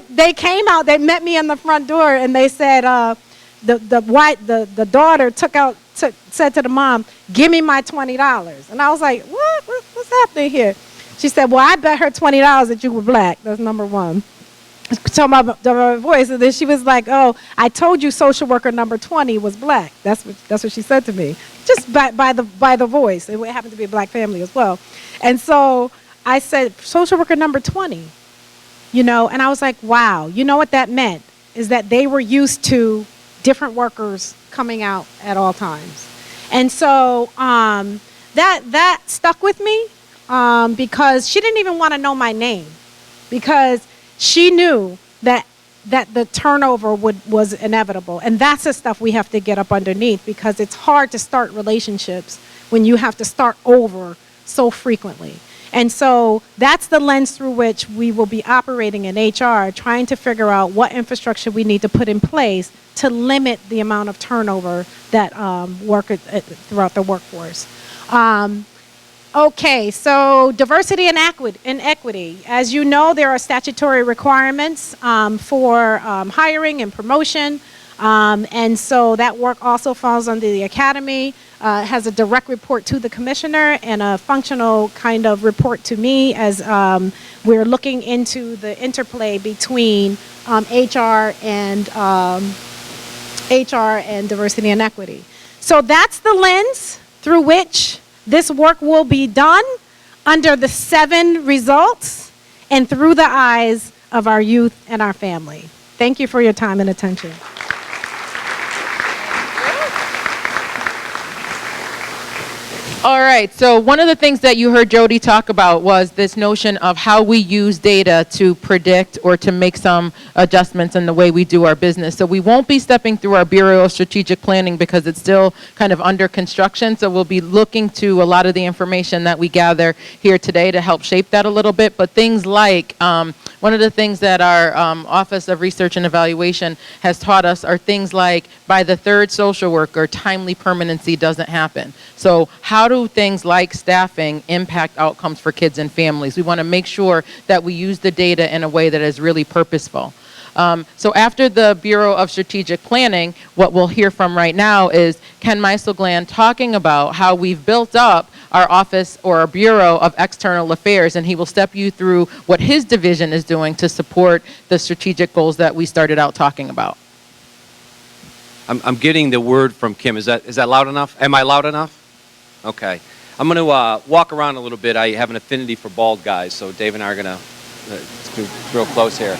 they came out, they met me in the front door, and they said, the daughter said to the mom, "Give me my $20. And I was like, what's happening here? She said, well, I bet her $20 that you were black. That's number one. So my voice, and then she was like, "Oh, I told you social worker number 20 was black." That's what she said to me, just by the voice. It happened to be a black family as well, and so I said, "Social worker number 20," and I was like, "Wow, you know what that meant is that they were used to different workers coming out at all times," and so that stuck with me because she didn't even want to know my name because she knew that the turnover was inevitable. And that's the stuff we have to get up underneath, because it's hard to start relationships when you have to start over so frequently. And so that's the lens through which we will be operating in HR, trying to figure out what infrastructure we need to put in place to limit the amount of turnover that work throughout the workforce. Okay, so diversity and equity. As you know, there are statutory requirements for hiring and promotion, and so that work also falls under the academy, has a direct report to the commissioner and a functional kind of report to me as we're looking into the interplay between HR and diversity and equity. So that's the lens through which this work will be done under the 7 results and through the eyes of our youth and our family. Thank you for your time and attention. All right, so one of the things that you heard Jody talk about was this notion of how we use data to predict or to make some adjustments in the way we do our business. So we won't be stepping through our Bureau of Strategic Planning because it's still kind of under construction. So we'll be looking to a lot of the information that we gather here today to help shape that a little bit. But things like, one of the things that our Office of Research and Evaluation has taught us are things like, by the 3rd social worker, timely permanency doesn't happen. So how do things like staffing impact outcomes for kids and families? We want to make sure that we use the data in a way that is really purposeful. So after the Bureau of Strategic Planning, what we'll hear from right now is Ken Meisselgland talking about how we've built up our office or our Bureau of External Affairs, and he will step you through what his division is doing to support the strategic goals that we started out talking about. I'm getting the word from Kim. Is that loud enough? Am I loud enough? Okay. I'm going to walk around a little bit. I have an affinity for bald guys, so Dave and I are going to real close here.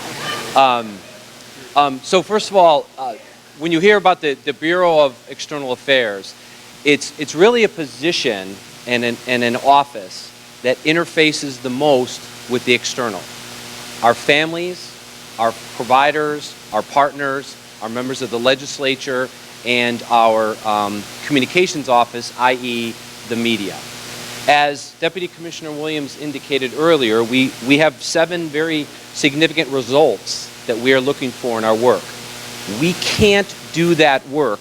So first of all, when you hear about the Bureau of External Affairs, it's really a position and an office that interfaces the most with the external. Our families, our providers, our partners, our members of the legislature, and our communications office, i.e. the media. As Deputy Commissioner Williams indicated earlier, we have 7 very significant results that we are looking for in our work. We can't do that work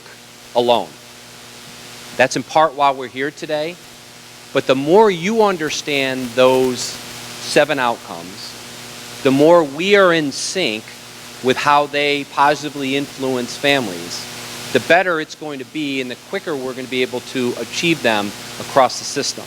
alone. That's in part why we're here today. But the more you understand those 7 outcomes, the more we are in sync with how they positively influence families, the better it's going to be and the quicker we're going to be able to achieve them across the system.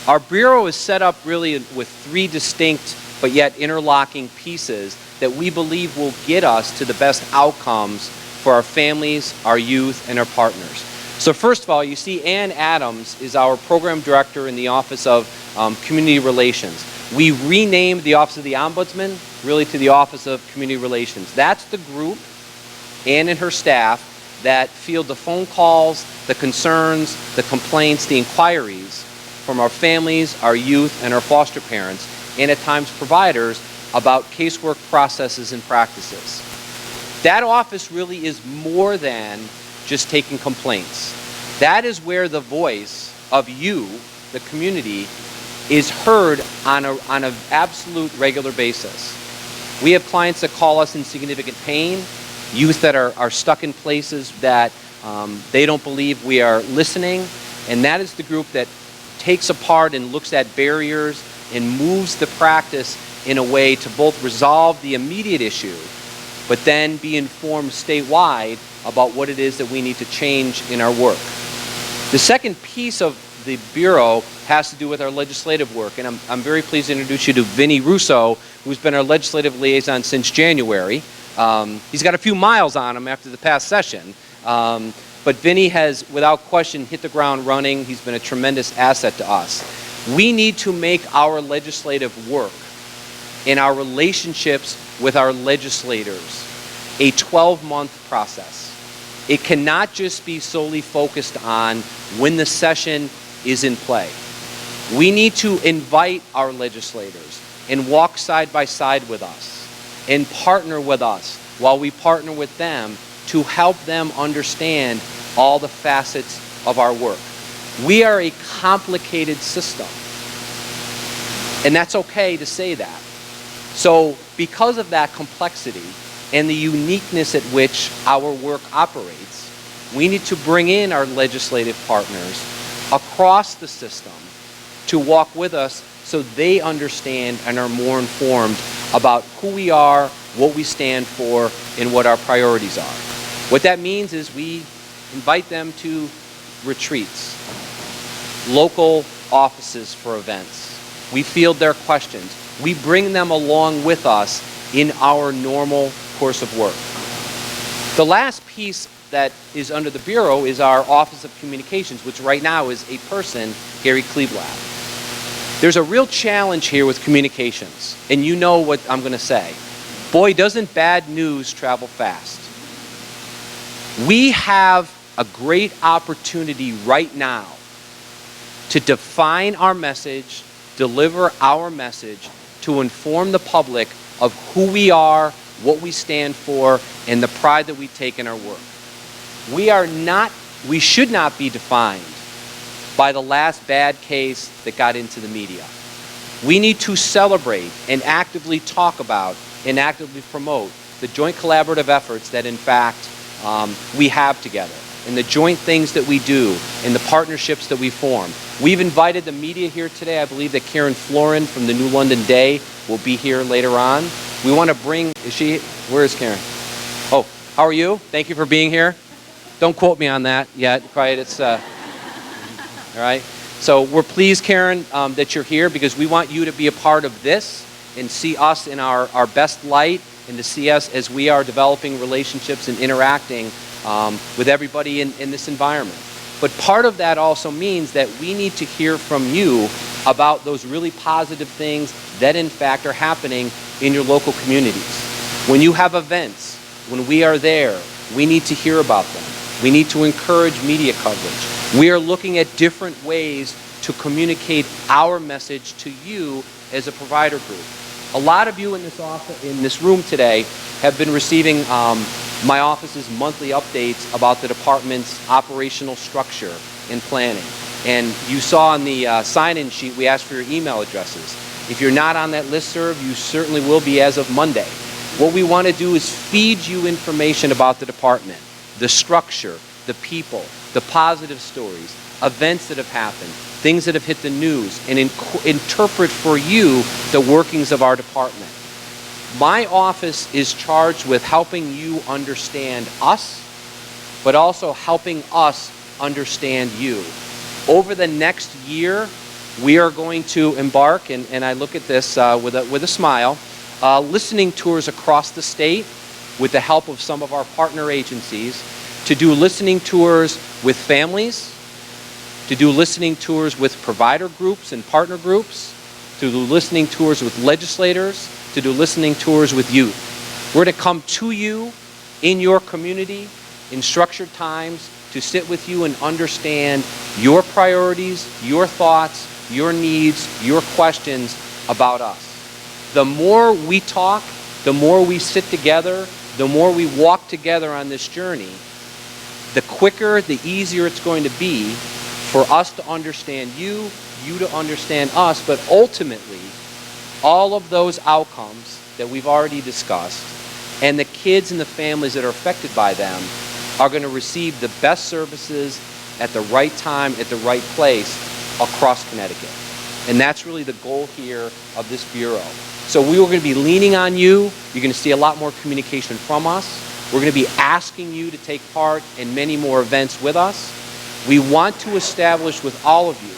Our Bureau is set up really with 3 distinct but yet interlocking pieces that we believe will get us to the best outcomes for our families, our youth, and our partners. So first of all, you see Ann Adams is our program director in the Office of Community Relations. We renamed the Office of the Ombudsman really to the Office of Community Relations. That's the group, Ann and her staff, that field the phone calls, the concerns, the complaints, the inquiries from our families, our youth, and our foster parents, and at times providers about casework processes and practices. That office really is more than just taking complaints. That is where the voice of you, the community, is heard on an absolute regular basis. We have clients that call us in significant pain, youth that are stuck in places that they don't believe we are listening, and that is the group that takes apart and looks at barriers and moves the practice in a way to both resolve the immediate issue, but then be informed statewide about what it is that we need to change in our work. The second piece of the Bureau has to do with our legislative work, and I'm very pleased to introduce you to Vinny Russo, who's been our legislative liaison since January. He's got a few miles on him after the past session, but Vinny has, without question, hit the ground running. He's been a tremendous asset to us. We need to make our legislative work and our relationships with our legislators a 12-month process. It cannot just be solely focused on when the session is in play. We need to invite our legislators and walk side by side with us and partner with us while we partner with them to help them understand all the facets of our work. We are a complicated system, and that's okay to say that. So because of that complexity and the uniqueness at which our work operates, we need to bring in our legislative partners across the system to walk with us so they understand and are more informed about who we are, what we stand for, and what our priorities are. What that means is we invite them to retreats, local offices for events. We field their questions. We bring them along with us in our normal course of work. The last piece that is under the Bureau is our Office of Communications, which right now is a person, Gary Kleeblatt. There's a real challenge here with communications, and you know what I'm going to say. Boy, doesn't bad news travel fast. We have a great opportunity right now to define our message, deliver our message, to inform the public of who we are, what we stand for, and the pride that we take in our work. We should not be defined by the last bad case that got into the media. We need to celebrate and actively talk about and actively promote the joint collaborative efforts that in fact we have together, and the joint things that we do, and the partnerships that we form. We've invited the media here today. I believe that Karen Florin from the New London Day will be here later on. We want to bring, where is Karen? Oh, how are you? Thank you for being here. Don't quote me on that yet, right? It's, all right. So we're pleased, Karen, that you're here because we want you to be a part of this and see us in our best light and to see us as we are developing relationships and interacting with everybody in this environment. But part of that also means that we need to hear from you about those really positive things that in fact are happening in your local communities. When you have events, when we are there, we need to hear about them. We need to encourage media coverage. We are looking at different ways to communicate our message to you as a provider group. A lot of you in this room today have been receiving my office's monthly updates about the department's operational structure and planning. And you saw on the sign-in sheet, we asked for your email addresses. If you're not on that listserv, you certainly will be as of Monday. What we want to do is feed you information about the department, the structure, the people, the positive stories, events that have happened, things that have hit the news, and interpret for you the workings of our department. My office is charged with helping you understand us, but also helping us understand you. Over the next year, we are going to embark, and I look at this with a smile, listening tours across the state with the help of some of our partner agencies to do listening tours with families, to do listening tours with provider groups and partner groups, to do listening tours with legislators, to do listening tours with youth. We're to come to you in your community in structured times to sit with you and understand your priorities, your thoughts, your needs, your questions about us. The more we talk, the more we sit together, the more we walk together on this journey, the quicker, the easier it's going to be for us to understand you, you to understand us, but ultimately, all of those outcomes that we've already discussed and the kids and the families that are affected by them are going to receive the best services at the right time, at the right place across Connecticut. And that's really the goal here of this Bureau. So we are going to be leaning on you. You're going to see a lot more communication from us. We're going to be asking you to take part in many more events with us. We want to establish with all of you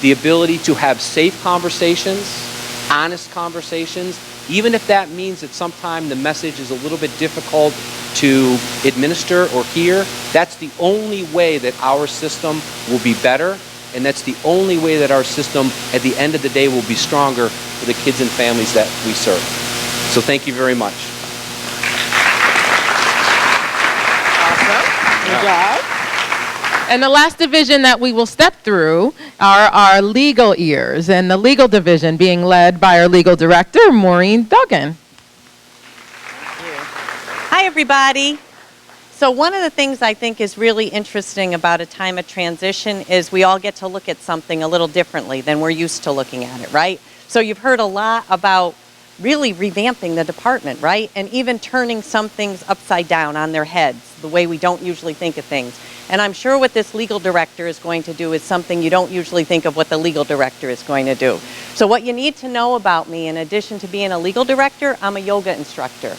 the ability to have safe conversations, honest conversations, even if that means that sometimes the message is a little bit difficult to administer or hear. That's the only way that our system will be better, and that's the only way that our system at the end of the day will be stronger for the kids and families that we serve. So thank you very much. Awesome. Good job. And the last division that we will step through are our legal ears, and the legal division being led by our legal director, Maureen Duggan. Hi, everybody. So one of the things I think is really interesting about a time of transition is we all get to look at something a little differently than we're used to looking at it, right? So you've heard a lot about really revamping the department, right? And even turning some things upside down on their heads, the way we don't usually think of things. And I'm sure what this legal director is going to do is something you don't usually think of what the legal director is going to do. So what you need to know about me, in addition to being a legal director, I'm a yoga instructor.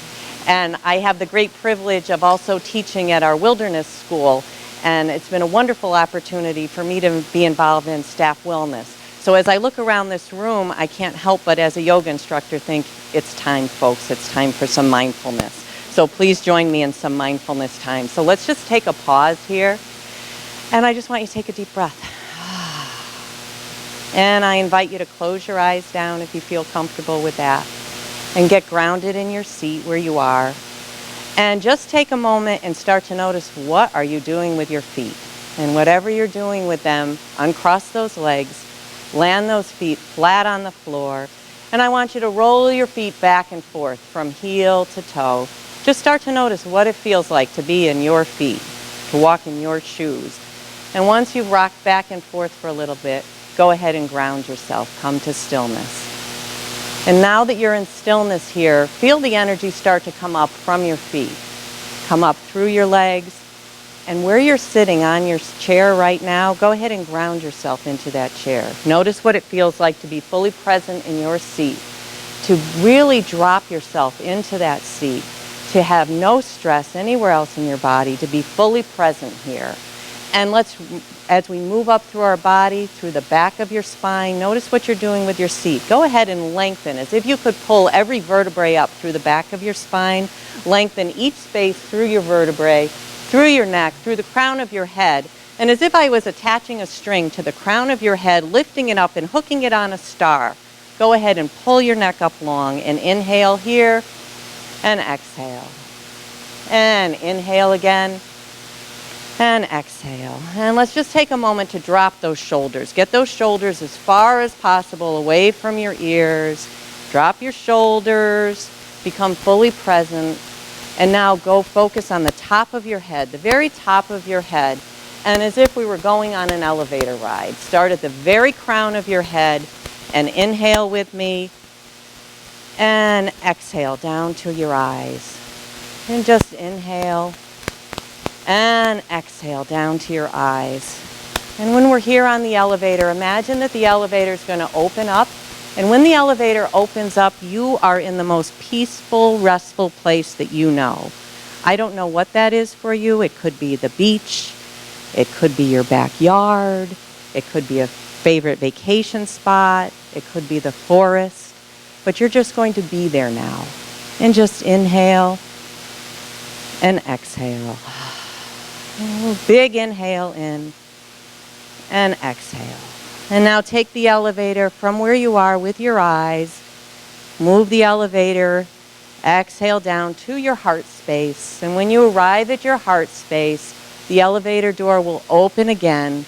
And I have the great privilege of also teaching at our wilderness school. And it's been a wonderful opportunity for me to be involved in staff wellness. So as I look around this room, I can't help but as a yoga instructor think, it's time, folks, it's time for some mindfulness. So please join me in some mindfulness time. So let's just take a pause here. And I just want you to take a deep breath. And I invite you to close your eyes down if you feel comfortable with that. And get grounded in your seat where you are. And just take a moment and start to notice, what are you doing with your feet? And whatever you're doing with them, uncross those legs, land those feet flat on the floor. And I want you to roll your feet back and forth from heel to toe. Just start to notice what it feels like to be in your feet, to walk in your shoes. And once you've rocked back and forth for a little bit, go ahead and ground yourself. Come to stillness. And now that you're in stillness here, feel the energy start to come up from your feet. Come up through your legs. And where you're sitting on your chair right now, go ahead and ground yourself into that chair. Notice what it feels like to be fully present in your seat. To really drop yourself into that seat. To have no stress anywhere else in your body. To be fully present here. And as we move up through our body, through the back of your spine, notice what you're doing with your seat. Go ahead and lengthen as if you could pull every vertebrae up through the back of your spine. Lengthen each space through your vertebrae, through your neck, through the crown of your head. And as if I was attaching a string to the crown of your head, lifting it up and hooking it on a star. Go ahead and pull your neck up long and inhale here and exhale. And inhale again. And exhale. And let's just take a moment to drop those shoulders. Get those shoulders as far as possible away from your ears. Drop your shoulders. Become fully present. And now go focus on the top of your head, the very top of your head. And as if we were going on an elevator ride. Start at the very crown of your head and inhale with me. And exhale down to your eyes. And just inhale. And exhale down to your eyes. And when we're here on the elevator, imagine that the elevator is going to open up. And when the elevator opens up, you are in the most peaceful, restful place that you know. I don't know what that is for you. It could be the beach. It could be your backyard. It could be a favorite vacation spot. It could be the forest. But you're just going to be there now. And just inhale and exhale. Big inhale in and exhale. And now take the elevator from where you are with your eyes. Move the elevator. Exhale down to your heart space. And when you arrive at your heart space, the elevator door will open again.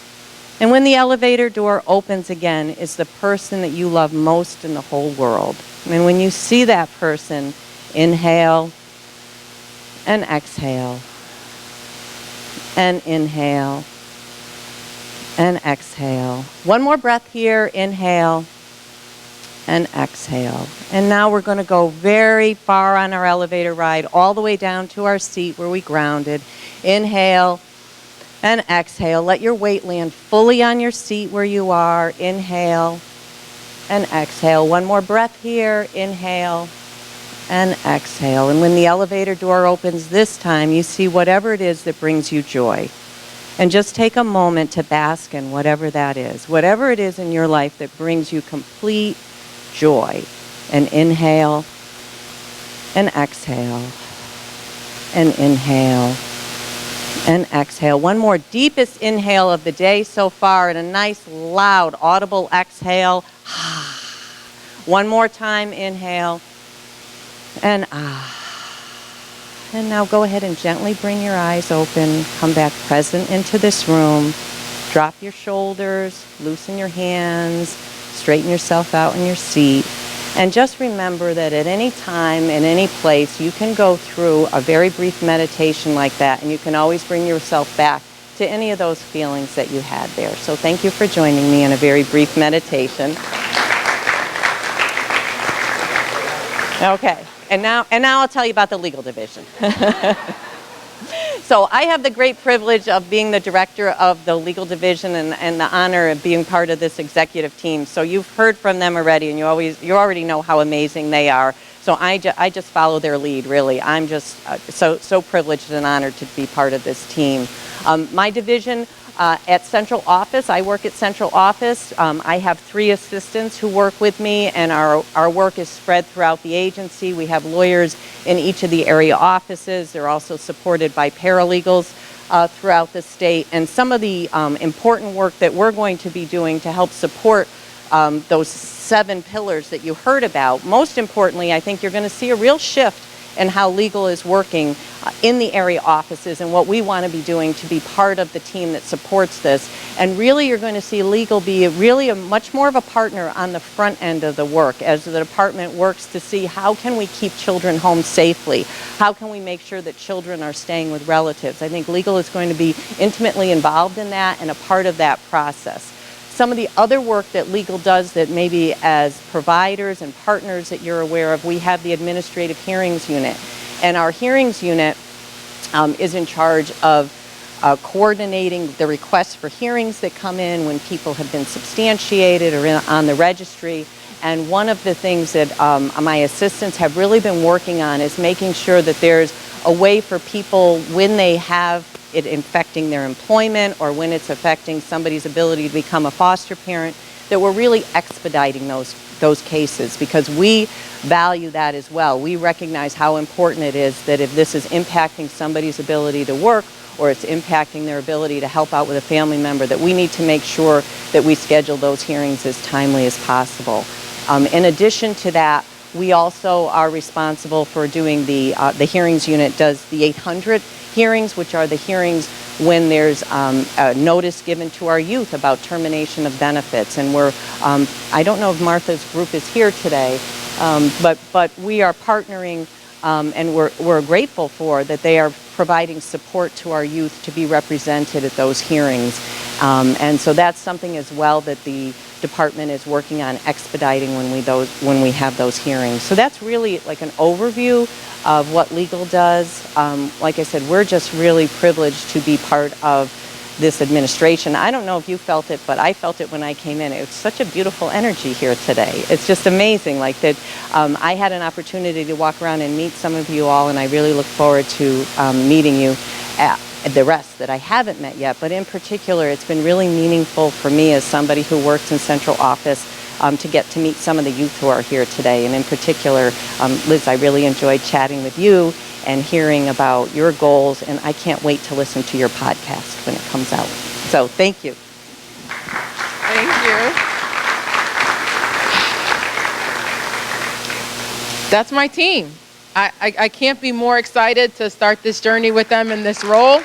And when the elevator door opens again is the person that you love most in the whole world. And when you see that person, inhale and exhale. And inhale and exhale. One more breath here. Inhale and exhale. And now we're going to go very far on our elevator ride, all the way down to our seat where we grounded. Inhale and exhale. Let your weight land fully on your seat where you are. Inhale and exhale. One more breath here. Inhale and exhale. And when the elevator door opens this time, you see whatever it is that brings you joy. And just take a moment to bask in whatever that is. Whatever it is in your life that brings you complete joy. And inhale and exhale. And inhale and exhale. One more deepest inhale of the day so far and a nice loud audible exhale. One more time, inhale. And And now go ahead and gently bring your eyes open. Come back present into this room. Drop your shoulders, loosen your hands, straighten yourself out in your seat. And just remember that at any time, in any place, you can go through a very brief meditation like that, and you can always bring yourself back to any of those feelings that you had there. So thank you for joining me in a very brief meditation. Okay. And now I'll tell you about the legal division. So I have the great privilege of being the director of the legal division and the honor of being part of this executive team. So you've heard from them already, and you already know how amazing they are. So I just follow their lead, really. I'm just so privileged and honored to be part of this team. My division at central office, I work at central office. I have 3 assistants who work with me, and our work is spread throughout the agency. We have lawyers in each of the area offices. They're also supported by paralegals throughout the state. And some of the important work that we're going to be doing to help support those 7 pillars that you heard about, most importantly, I think you're going to see a real shift in how legal is working in the area offices and what we want to be doing to be part of the team that supports this. And really you're going to see legal be really a much more of a partner on the front end of the work as the department works to see how can we keep children home safely? How can we make sure that children are staying with relatives? I think legal is going to be intimately involved in that and a part of that process. Some of the other work that legal does that maybe as providers and partners that you're aware of, we have the administrative hearings unit. And our hearings unit is in charge of coordinating the requests for hearings that come in when people have been substantiated or on the registry. And one of the things that my assistants have really been working on is making sure that there's a way for people when they have it affecting their employment or when it's affecting somebody's ability to become a foster parent, that we're really expediting those cases, because we value that as well. We recognize how important it is that if this is impacting somebody's ability to work or it's impacting their ability to help out with a family member, that we need to make sure that we schedule those hearings as timely as possible. In addition to that, we also are responsible for doing the hearings unit does the 800 hearings, which are the hearings when there's a notice given to our youth about termination of benefits. And we're, I don't know if Martha's group is here today, but we are partnering and we're grateful for that they are providing support to our youth to be represented at those hearings. And so that's something as well that the department is working on expediting when we have those hearings. So that's really like an overview of what legal does. Like I said, we're just really privileged to be part of this administration. I don't know if you felt it, but I felt it when I came in. It's such a beautiful energy here today. It's just amazing. Like that, I had an opportunity to walk around and meet some of you all, and I really look forward to meeting you. The rest that I haven't met yet, but in particular, it's been really meaningful for me as somebody who works in central office to get to meet some of the youth who are here today. And in particular, Liz, I really enjoyed chatting with you and hearing about your goals, and I can't wait to listen to your podcast when it comes out. So thank you. Thank you. That's my team. I can't be more excited to start this journey with them in this role.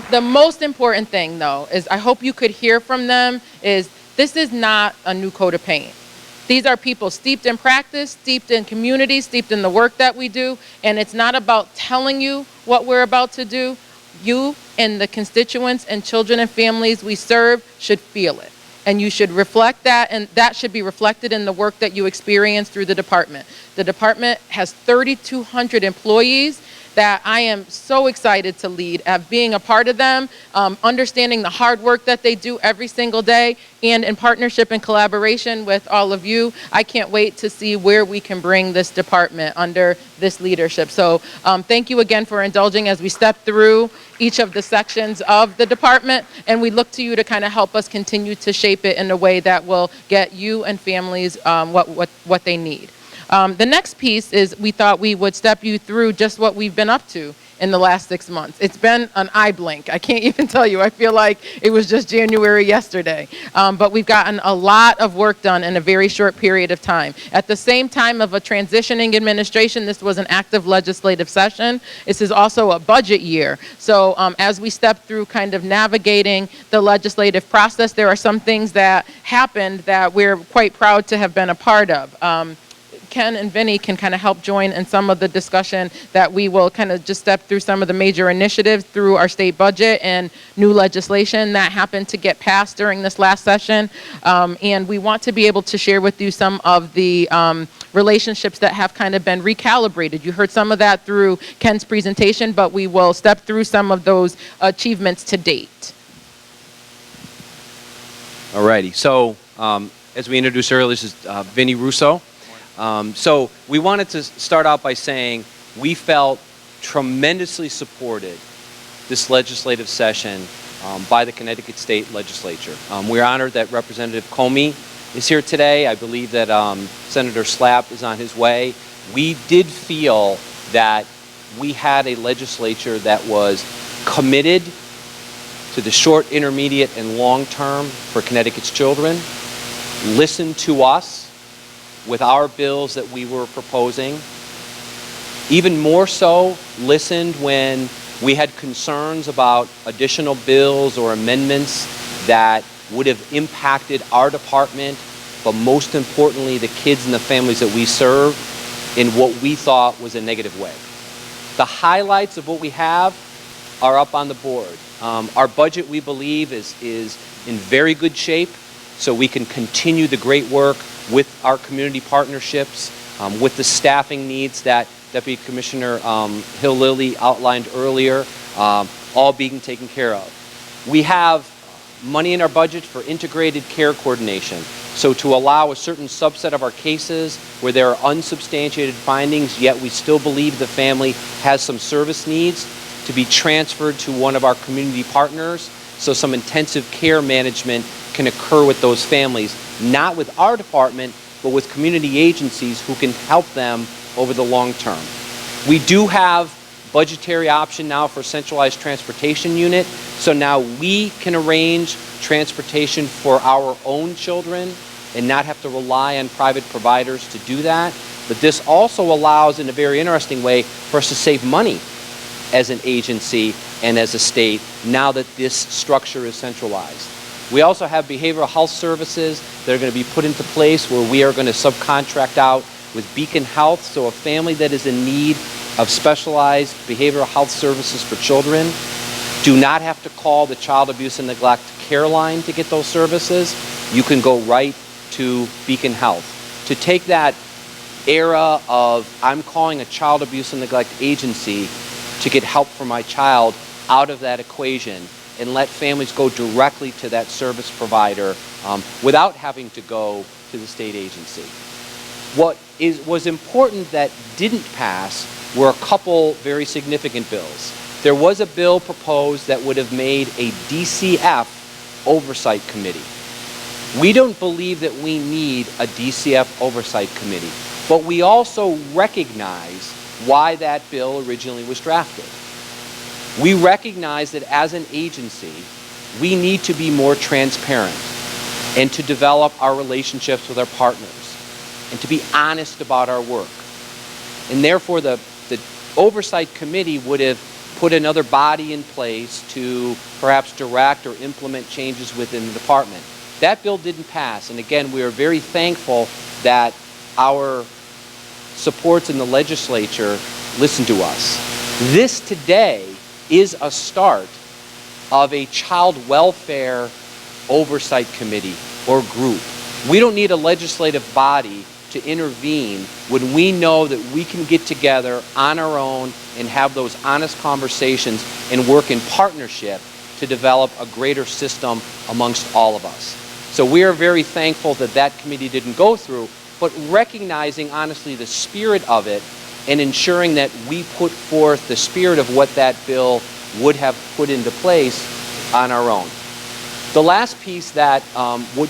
The most important thing, though, is I hope you could hear from them is this is not a new coat of paint. These are people steeped in practice, steeped in community, steeped in the work that we do, and it's not about telling you what we're about to do. You and the constituents and children and families we serve should feel it. And you should reflect that, and that should be reflected in the work that you experience through the department. The department has 3,200 employees that I am so excited to lead, being a part of them, understanding the hard work that they do every single day, and in partnership and collaboration with all of you. I can't wait to see where we can bring this department under this leadership. So thank you again for indulging as we step through each of the sections of the department, and we look to you to kind of help us continue to shape it in a way that will get you and families what they need. The next piece is we thought we would step you through just what we've been up to in the last 6 months. It's been an eye blink. I can't even tell you. I feel like it was just January yesterday. But we've gotten a lot of work done in a very short period of time. At the same time of a transitioning administration, this was an active legislative session. This is also a budget year. So as we step through kind of navigating the legislative process, there are some things that happened that we're quite proud to have been a part of. Ken and Vinny can kind of help join in some of the discussion that we will kind of just step through some of the major initiatives through our state budget and new legislation that happened to get passed during this last session. And we want to be able to share with you some of the relationships that have kind of been recalibrated. You heard some of that through Ken's presentation, but we will step through some of those achievements to date. Alrighty, so as we introduced earlier, this is Vinny Russo. So we wanted to start out by saying we felt tremendously supported this legislative session by the Connecticut State Legislature. We're honored that Representative Comey is here today. I believe that Senator Slapp is on his way. We did feel that we had a legislature that was committed to the short, intermediate, and long term for Connecticut's children, listened to us with our bills that we were proposing, even more so listened when we had concerns about additional bills or amendments that would have impacted our department, but most importantly, the kids and the families that we serve in what we thought was a negative way. The highlights of what we have are up on the board. Our budget, we believe, is in very good shape, so we can continue the great work with our community partnerships, with the staffing needs that Deputy Commissioner Hill Lilly outlined earlier, all being taken care of. We have money in our budget for integrated care coordination. So to allow a certain subset of our cases where there are unsubstantiated findings, yet we still believe the family has some service needs, to be transferred to one of our community partners, so some intensive care management can occur with those families, not with our department, but with community agencies who can help them over the long term. We do have budgetary option now for centralized transportation unit, so now we can arrange transportation for our own children and not have to rely on private providers to do that. But this also allows, in a very interesting way, for us to save money as an agency and as a state now that this structure is centralized. We also have behavioral health services that are going to be put into place where we are going to subcontract out with Beacon Health, so a family that is in need of specialized behavioral health services for children do not have to call the child abuse and neglect care line to get those services. You can go right to Beacon Health. To take that era of I'm calling a child abuse and neglect agency to get help for my child out of that equation and let families go directly to that service provider without having to go to the state agency. What was important that didn't pass were a couple very significant bills. There was a bill proposed that would have made a DCF oversight committee. We don't believe that we need a DCF oversight committee, but we also recognize why that bill originally was drafted. We recognize that as an agency, we need to be more transparent and to develop our relationships with our partners and to be honest about our work. And therefore, the oversight committee would have put another body in place to perhaps direct or implement changes within the department. That bill didn't pass, and again, we are very thankful that our supports in the legislature listened to us. This today is a start of a child welfare oversight committee or group. We don't need a legislative body to intervene when we know that we can get together on our own and have those honest conversations and work in partnership to develop a greater system amongst all of us. So we are very thankful that that committee didn't go through, but recognizing honestly the spirit of it and ensuring that we put forth the spirit of what that bill would have put into place on our own. The last piece that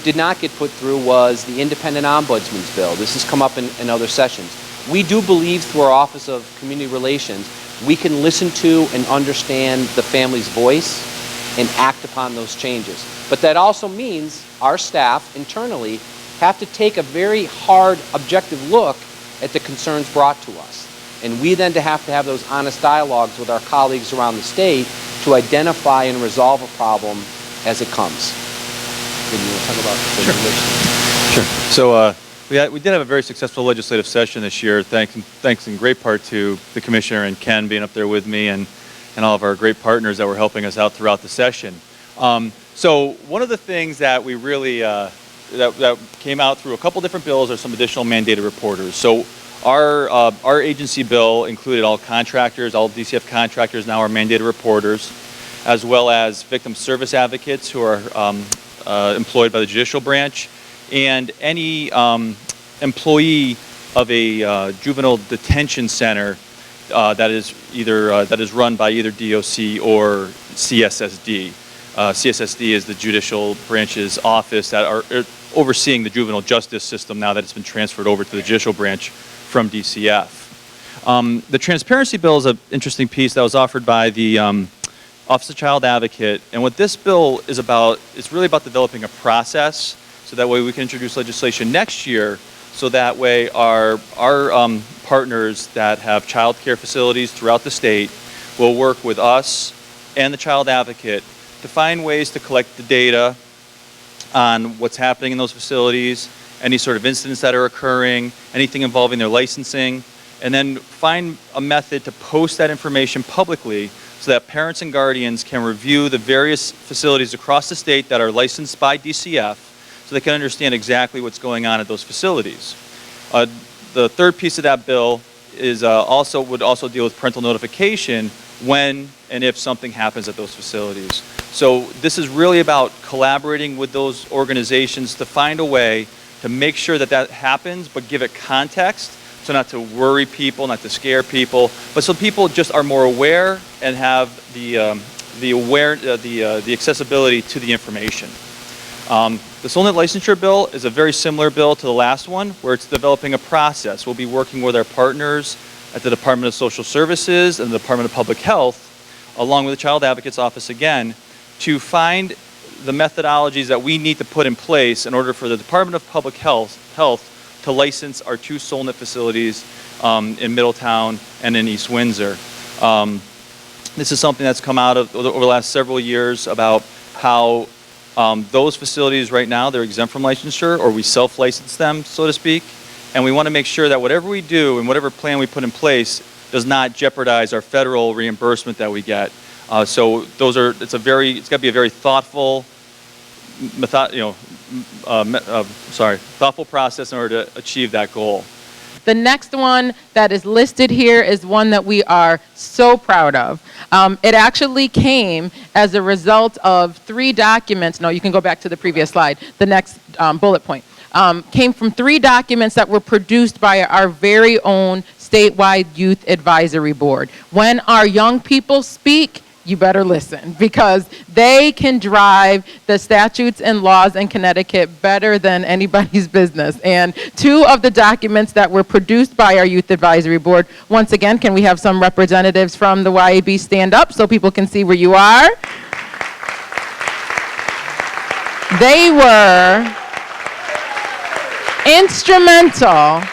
did not get put through was the independent ombudsman's bill. This has come up in other sessions. We do believe through our Office of Community Relations, we can listen to and understand the family's voice and act upon those changes. But that also means our staff internally have to take a very hard, objective look at the concerns brought to us. And we then have to have those honest dialogues with our colleagues around the state to identify and resolve a problem as it comes. Can you talk about the Sure. So we did have a very successful legislative session this year, thanks in great part to the commissioner and Ken being up there with me and all of our great partners that were helping us out throughout the session. So one of the things that we really that came out through a couple different bills are some additional mandated reporters. So our agency bill included all contractors, all DCF contractors now are mandated reporters, as well as victim service advocates who are employed by the judicial branch, and any employee of a juvenile detention center that is run by either DOC or CSSD. CSSD is the judicial branch's office that are overseeing the juvenile justice system now that it's been transferred over to the judicial branch from DCF. The transparency bill is an interesting piece that was offered by the Office of Child Advocate, and what this bill is about, it's really about developing a process so that way we can introduce legislation next year, so that way our partners that have child care facilities throughout the state will work with us and the Child Advocate to find ways to collect the data on what's happening in those facilities, any sort of incidents that are occurring, anything involving their licensing, and then find a method to post that information publicly so that parents and guardians can review the various facilities across the state that are licensed by DCF so they can understand exactly what's going on at those facilities. The third piece of that bill is would also deal with parental notification when and if something happens at those facilities. So this is really about collaborating with those organizations to find a way to make sure that that happens, but give it context. So not to worry people, not to scare people, but so people just are more aware and have the accessibility to the information. The SOLNT licensure bill is a very similar bill to the last one, where it's developing a process. We'll be working with our partners at the Department of Social Services and the Department of Public Health, along with the Child Advocate's Office again, to find the methodologies that we need to put in place in order for the Department of Public Health to license our 2 SOLNT facilities in Middletown and in East Windsor. This is something that's come out of over the last several years about how those facilities right now, they're exempt from licensure, or we self-license them, so to speak. And we want to make sure that whatever we do and whatever plan we put in place does not jeopardize our federal reimbursement that we get. So those are, it's got to be a very thoughtful, thoughtful process in order to achieve that goal. The next one that is listed here is one that we are so proud of. It actually came as a result of 3 documents. No, you can go back to the previous slide. The next bullet point came from 3 documents that were produced by our very own statewide youth advisory board. When our young people speak, you better listen, because they can drive the statutes and laws in Connecticut better than anybody's business. And 2 of the documents that were produced by our Youth Advisory Board, once again, can we have some representatives from the YAB stand up so people can see where you are? They were instrumental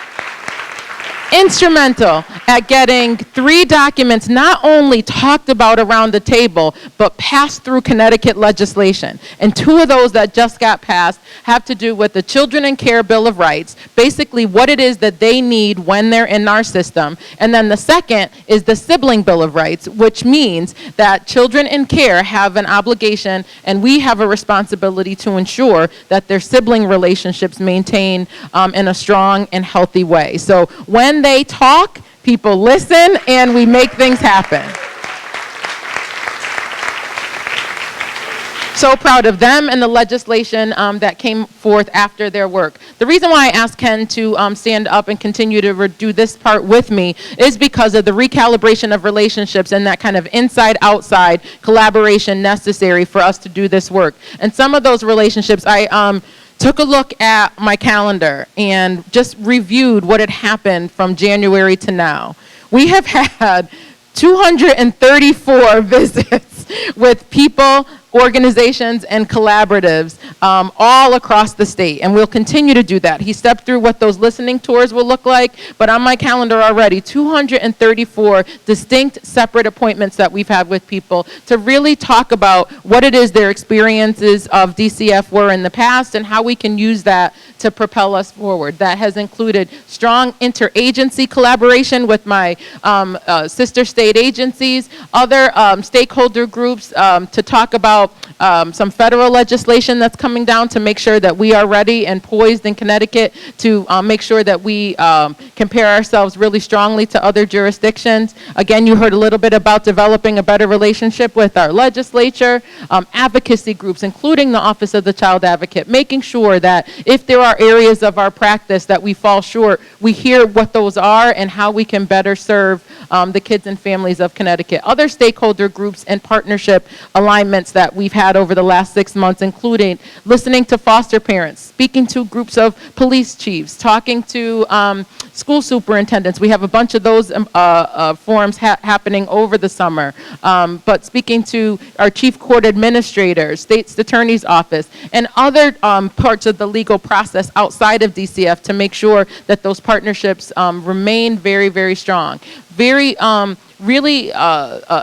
at getting 3 documents not only talked about around the table, but passed through Connecticut legislation. And 2 of those that just got passed have to do with the Children in Care Bill of Rights, basically what it is that they need when they're in our system. And then the second is the Sibling Bill of Rights, which means that children in care have an obligation and we have a responsibility to ensure that their sibling relationships maintain in a strong and healthy way. So when they talk, people listen, and we make things happen. So proud of them and the legislation that came forth after their work. The reason why I asked Ken to stand up and continue to do this part with me is because of the recalibration of relationships and that kind of inside-outside collaboration necessary for us to do this work. And some of those relationships, I took a look at my calendar and just reviewed what had happened from January to now. We have had 234 visits with people, organizations, and collaboratives all across the state, and we'll continue to do that. He stepped through what those listening tours will look like, but on my calendar already, 234 distinct separate appointments that we've had with people to really talk about what it is their experiences of DCF were in the past and how we can use that to propel us forward. That has included strong interagency collaboration with my sister state agencies, other stakeholder groups to talk about some federal legislation that's coming down to make sure that we are ready and poised in Connecticut to make sure that we compare ourselves really strongly to other jurisdictions. Again, you heard a little bit about developing a better relationship with our legislature, advocacy groups, including the Office of the Child Advocate, making sure that if there are areas of our practice that we fall short, we hear what those are and how we can better serve the kids and families of Connecticut. Other stakeholder groups and partnership alignments that we've had over the last 6 months, including listening to foster parents, speaking to groups of police chiefs, talking to school superintendents. We have a bunch of those forums happening over the summer, but speaking to our chief court administrators, state's attorney's office, and other parts of the legal process outside of DCF to make sure that those partnerships remain very, very strong. Very, really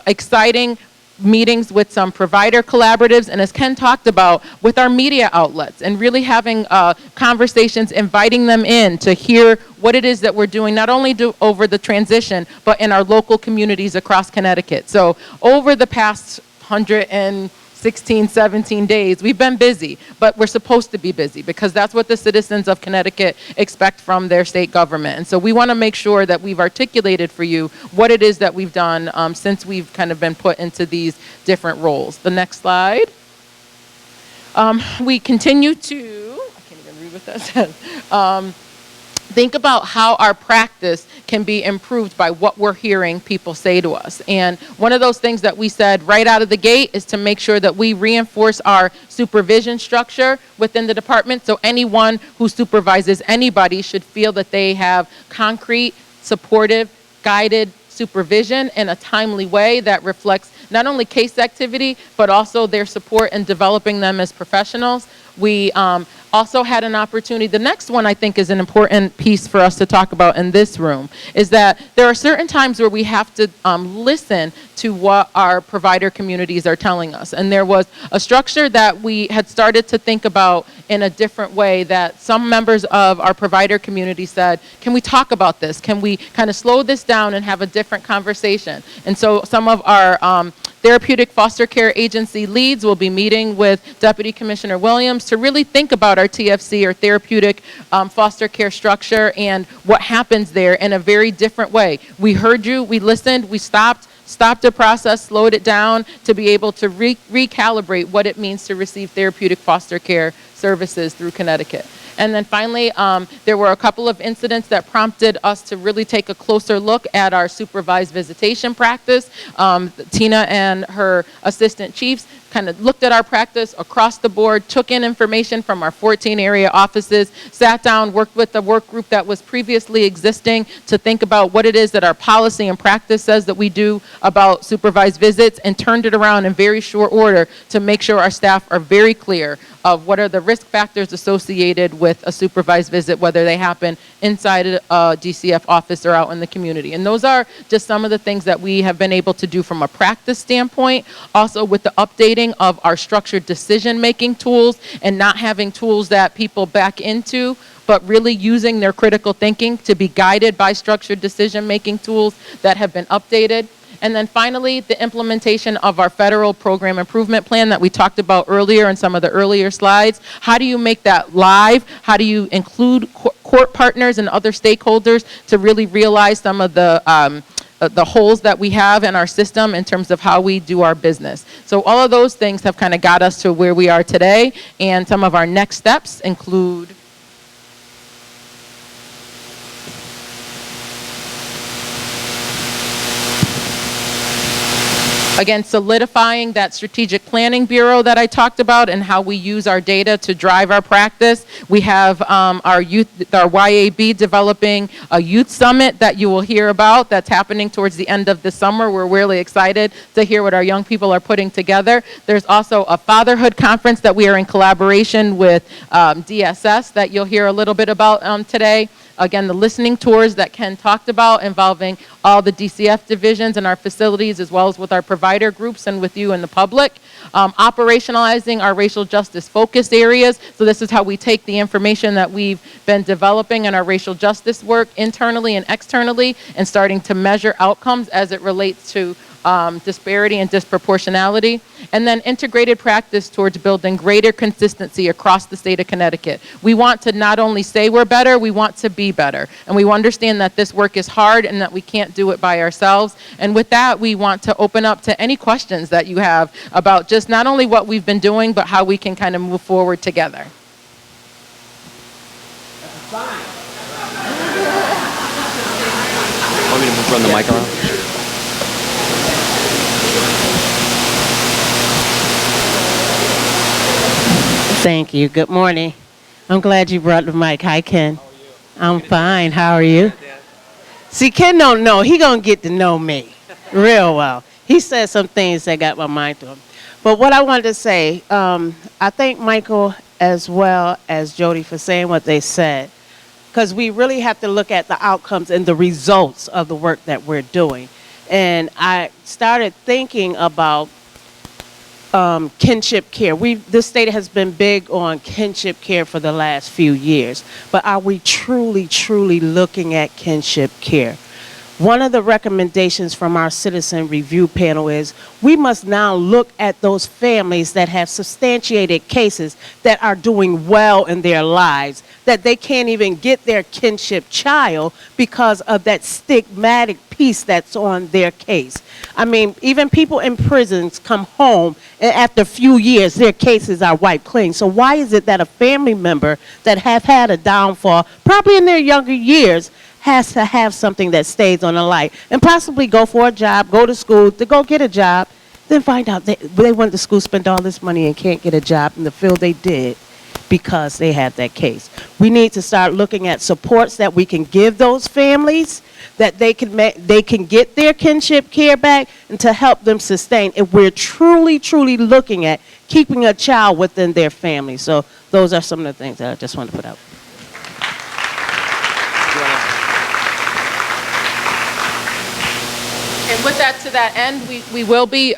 exciting meetings with some provider collaboratives, and as Ken talked about, with our media outlets, and really having conversations, inviting them in to hear what it is that we're doing, not only over the transition, but in our local communities across Connecticut. So over the past 116, 17 days, we've been busy, but we're supposed to be busy because that's what the citizens of Connecticut expect from their state government. And so we want to make sure that we've articulated for you what it is that we've done since we've kind of been put into these different roles. The next slide. We continue to, I can't even read what that says. Think about how our practice can be improved by what we're hearing people say to us. And one of those things that we said right out of the gate is to make sure that we reinforce our supervision structure within the department, so anyone who supervises anybody should feel that they have concrete, supportive, guided supervision in a timely way that reflects not only case activity, but also their support in developing them as professionals. We also had an opportunity. The next one I think is an important piece for us to talk about in this room, is that there are certain times where we have to listen to what our provider communities are telling us. And there was a structure that we had started to think about in a different way that some members of our provider community said, can we talk about this? Can we kind of slow this down and have a different conversation? And so some of our therapeutic foster care agency leads will be meeting with Deputy Commissioner Williams to really think about our TFC, or therapeutic foster care structure, and what happens there in a very different way. We heard you, we listened, we stopped the process, slowed it down to be able to recalibrate what it means to receive therapeutic foster care services through Connecticut. And then finally, there were a couple of incidents that prompted us to really take a closer look at our supervised visitation practice. Tina and her assistant chiefs kind of looked at our practice across the board, took in information from our 14 area offices, sat down, worked with the work group that was previously existing to think about what it is that our policy and practice says that we do about supervised visits, and turned it around in very short order to make sure our staff are very clear of what are the risk factors associated with a supervised visit, whether they happen inside a DCF office or out in the community. And those are just some of the things that we have been able to do from a practice standpoint. Also with the updating of our structured decision-making tools, and not having tools that people back into, but really using their critical thinking to be guided by structured decision-making tools that have been updated. And then finally, the implementation of our federal program improvement plan that we talked about earlier in some of the earlier slides. How do you make that live? How do you include court partners and other stakeholders to really realize some of the holes that we have in our system in terms of how we do our business? So all of those things have kind of got us to where we are today, and some of our next steps include again, solidifying that strategic planning bureau that I talked about, and how we use our data to drive our practice. We have our YAB developing a youth summit that you will hear about that's happening towards the end of the summer. We're really excited to hear what our young people are putting together. There's also a fatherhood conference that we are in collaboration with DSS that you'll hear a little bit about today. Again, the listening tours that Ken talked about, involving all the DCF divisions and our facilities, as well as with our provider groups and with you and the public. Operationalizing our racial justice focus areas. So this is how we take the information that we've been developing in our racial justice work internally and externally, and starting to measure outcomes as it relates to disparity and disproportionality. And then integrated practice towards building greater consistency across the state of Connecticut. We want to not only say we're better, we want to be better. And we understand that this work is hard and that we can't do it by ourselves. And with that, we want to open up to any questions that you have about just not only what we've been doing, but how we can kind of move forward together. Want me to run the mic around? Thank you. Good morning. I'm glad you brought the mic. Hi, Ken. How are you? I'm fine. How are you? See, Ken don't know. He gonna get to know me real well. He said some things that got my mind to him. But what I wanted to say, I thank Michael as well as Jody for saying what they said, because we really have to look at the outcomes and the results of the work that we're doing. And I started thinking about kinship care. This state has been big on kinship care for the last few years, but are we truly, truly looking at kinship care? One of the recommendations from our citizen review panel is we must now look at those families that have substantiated cases that are doing well in their lives, that they can't even get their kinship child because of that stigmatic piece that's on their case. I mean, even people in prisons come home and after a few years, their cases are wiped clean. So why is it that a family member that have had a downfall, probably in their younger years, has to have something that stays on the light and possibly go for a job, go to school, to go get a job, then find out they went to school, spent all this money and can't get a job in the field they did because they had that case. We need to start looking at supports that we can give those families, that they can get their kinship care back, and to help them sustain if we're truly, truly looking at keeping a child within their family. So those are some of the things that I just want to put out. And with that, to that end, we will be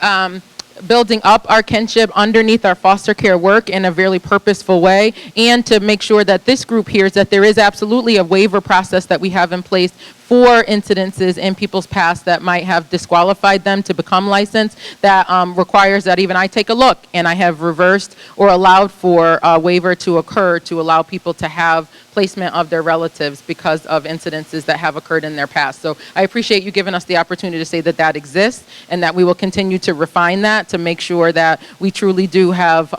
building up our kinship underneath our foster care work in a very purposeful way, and to make sure that this group hears that there is absolutely a waiver process that we have in place for incidences in people's past that might have disqualified them to become licensed, that requires that even I take a look, and I have reversed or allowed for a waiver to occur to allow people to have placement of their relatives because of incidences that have occurred in their past. So I appreciate you giving us the opportunity to say that that exists, and that we will continue to refine that to make sure that we truly do have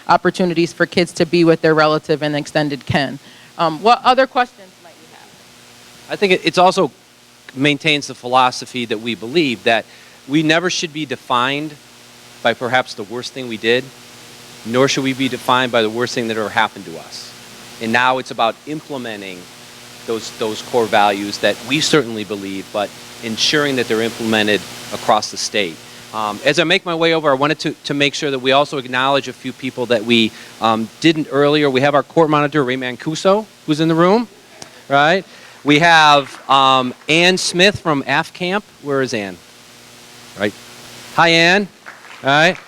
opportunities for kids to be with their relative and extended kin. What other questions might you have? I think it's also maintains the philosophy that we believe that we never should be defined by perhaps the worst thing we did, nor should we be defined by the worst thing that ever happened to us. And now it's about implementing those core values that we certainly believe, but ensuring that they're implemented across the state. As I make my way over, I wanted to make sure that we also acknowledge a few people that we didn't earlier. We have our court monitor, Ray Mancuso, who's in the room, right? We have Ann Smith from AF-CAMP. Where is Ann? Right. Hi, Ann. All right.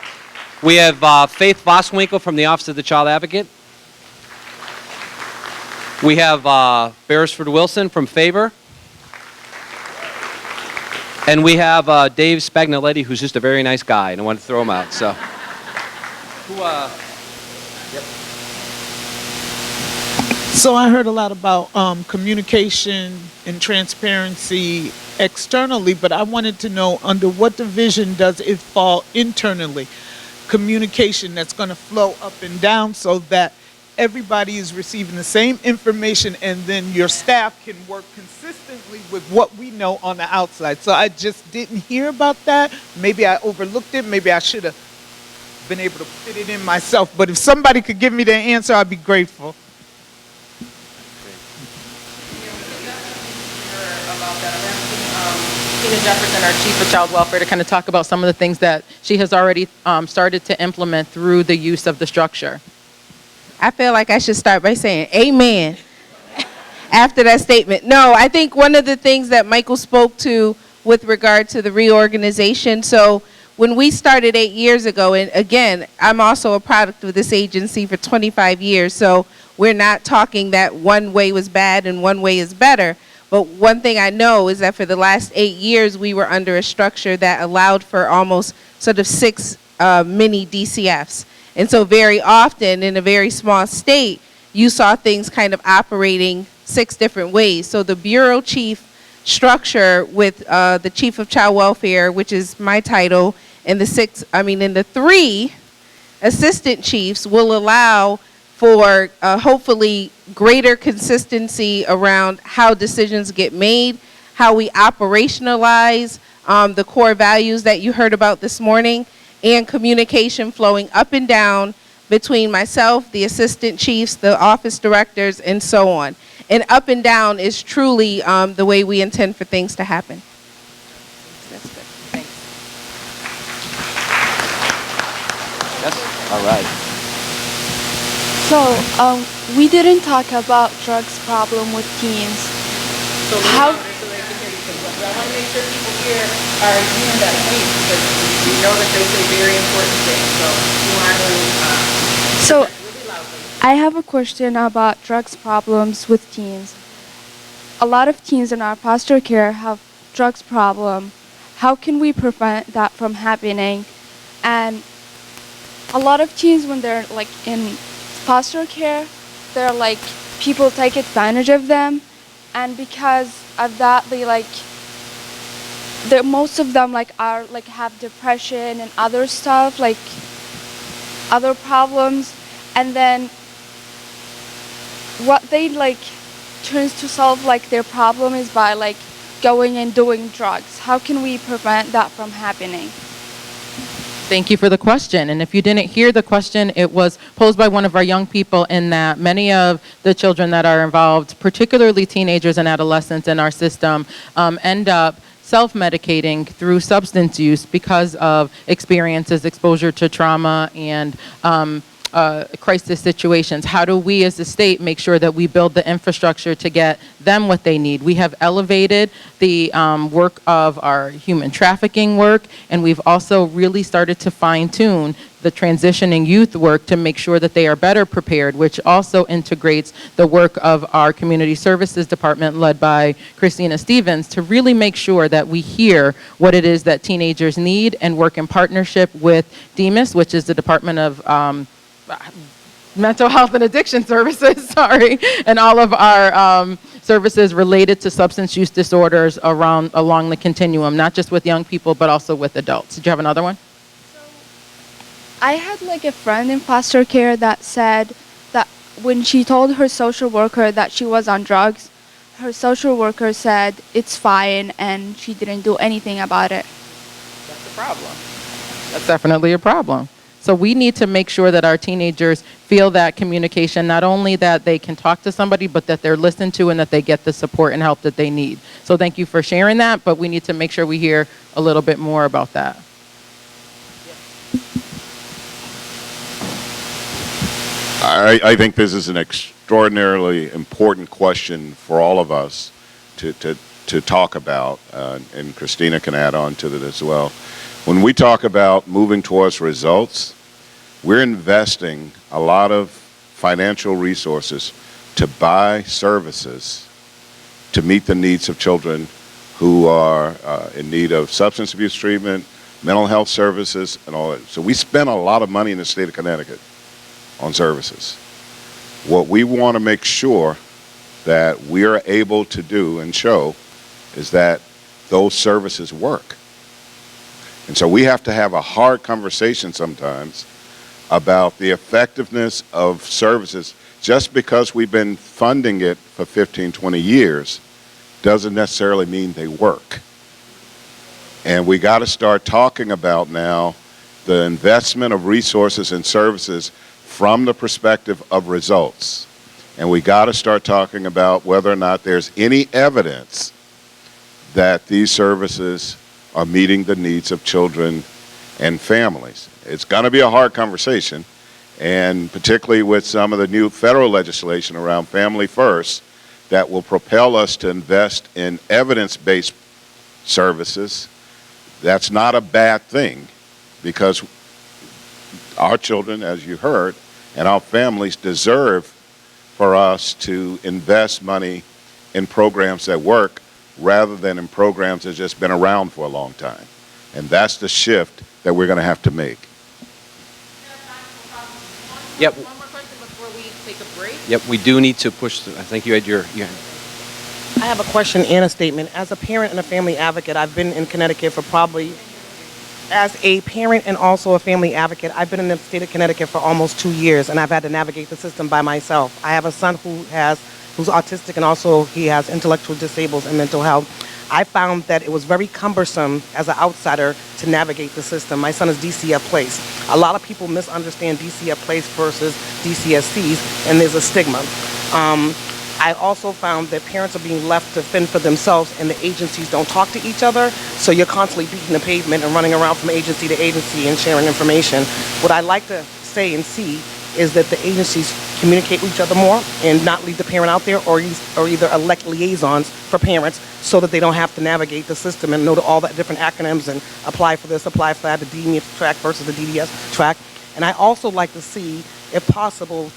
We have Faith Voswinkle from the Office of the Child Advocate. We have Beresford Wilson from Faber. And we have Dave Spagnoletti, who's just a very nice guy, and I want to throw him out. So, yep. So I heard a lot about communication and transparency externally, but I wanted to know under what division does it fall internally? Communication that's going to flow up and down so that everybody is receiving the same information, and then your staff can work consistently with what we know on the outside. So I just didn't hear about that. Maybe I overlooked it. Maybe I should have been able to fit it in myself. But if somebody could give me the answer, I'd be grateful. Tina Jefferson, our Chief of Child Welfare, to kind of talk about some of the things that she has already started to implement through the use of the structure. I feel like I should start by saying amen after that statement. No, I think one of the things that Michael spoke to with regard to the reorganization, so when we started 8 years ago, and again, I'm also a product of this agency for 25 years, so we're not talking that one way was bad and one way is better. But one thing I know is that for the last 8 years, we were under a structure that allowed for almost sort of 6 mini DCFs. And so very often in a very small state, you saw things kind of operating 6 different ways. So the bureau chief structure with the Chief of Child Welfare, which is my title, and the 3 assistant chiefs will allow for hopefully greater consistency around how decisions get made, how we operationalize the core values that you heard about this morning, and communication flowing up and down between myself, the assistant chiefs, the office directors, and so on. And up and down is truly the way we intend for things to happen. That's good. Thanks. Yes? All right. So, we didn't talk about drugs problem with teens. So how? So they can hear you. I want to make sure people here are hearing that please, because we know that they say very important things. So you want to So really loudly. I have a question about drugs problems with teens. A lot of teens in our foster care have drugs problem. How can we prevent that from happening? And a lot of teens, when they're like in foster care, they're like people take advantage of them, and because of that, they most of them are have depression and other stuff, other problems, and then what they turns to solve their problem is by going and doing drugs. How can we prevent that from happening? Thank you for the question. And if you didn't hear the question, it was posed by one of our young people, in that many of the children that are involved, particularly teenagers and adolescents in our system, end up self-medicating through substance use because of experiences, exposure to trauma, and crisis situations. How do we as a state make sure that we build the infrastructure to get them what they need? We have elevated the work of our human trafficking work, and we've also really started to fine-tune the transitioning youth work to make sure that they are better prepared, which also integrates the work of our community services department led by Christina Stevens, to really make sure that we hear what it is that teenagers need and work in partnership with DEMIS, which is the Department of Mental Health and Addiction Services, sorry, and all of our services related to substance use disorders along the continuum, not just with young people, but also with adults. Did you have another one? I had a friend in foster care that said that when she told her social worker that she was on drugs, her social worker said it's fine and she didn't do anything about it. That's a problem. That's definitely a problem. So we need to make sure that our teenagers feel that communication, not only that they can talk to somebody, but that they're listened to and that they get the support and help that they need. So thank you for sharing that, but we need to make sure we hear a little bit more about that. I think this is an extraordinarily important question for all of us to talk about, and Christina can add on to that as well. When we talk about moving towards results, we're investing a lot of financial resources to buy services to meet the needs of children who are in need of substance abuse treatment, mental health services, and all that. So we spend a lot of money in the state of Connecticut on services. What we want to make sure that we are able to do and show is that those services work. And so we have to have a hard conversation sometimes about the effectiveness of services. Just because we've been funding it for 15, 20 years doesn't necessarily mean they work. And we got to start talking about now the investment of resources and services from the perspective of results. And we got to start talking about whether or not there's any evidence that these services are meeting the needs of children and families. It's going to be a hard conversation, and particularly with some of the new federal legislation around Family First that will propel us to invest in evidence-based services. That's not a bad thing, because our children, as you heard, and our families deserve for us to invest money in programs that work rather than in programs that have just been around for a long time. And that's the shift that we're going to have to make. Yep. One more question before we take a break. Yep, we do need to push through. I think you had your I have a question and a statement. As a parent and a family advocate, I've been in Connecticut for probably, as a parent and also a family advocate, I've been in the state of Connecticut for almost 2 years, and I've had to navigate the system by myself. I have a son who's autistic, and also he has intellectual disables and mental health. I found that it was very cumbersome as an outsider to navigate the system. My son is DCF Place. A lot of people misunderstand DCF Place versus DCSCs, and there's a stigma. I also found that parents are being left to fend for themselves, and the agencies don't talk to each other, so you're constantly beating the pavement and running around from agency to agency and sharing information. What I like to say and see is that the agencies communicate with each other more and not leave the parent out there, or either elect liaisons for parents so that they don't have to navigate the system and know all the different acronyms and apply for this, apply for that, the DME track versus the DDS track. And I also like to see, if possible,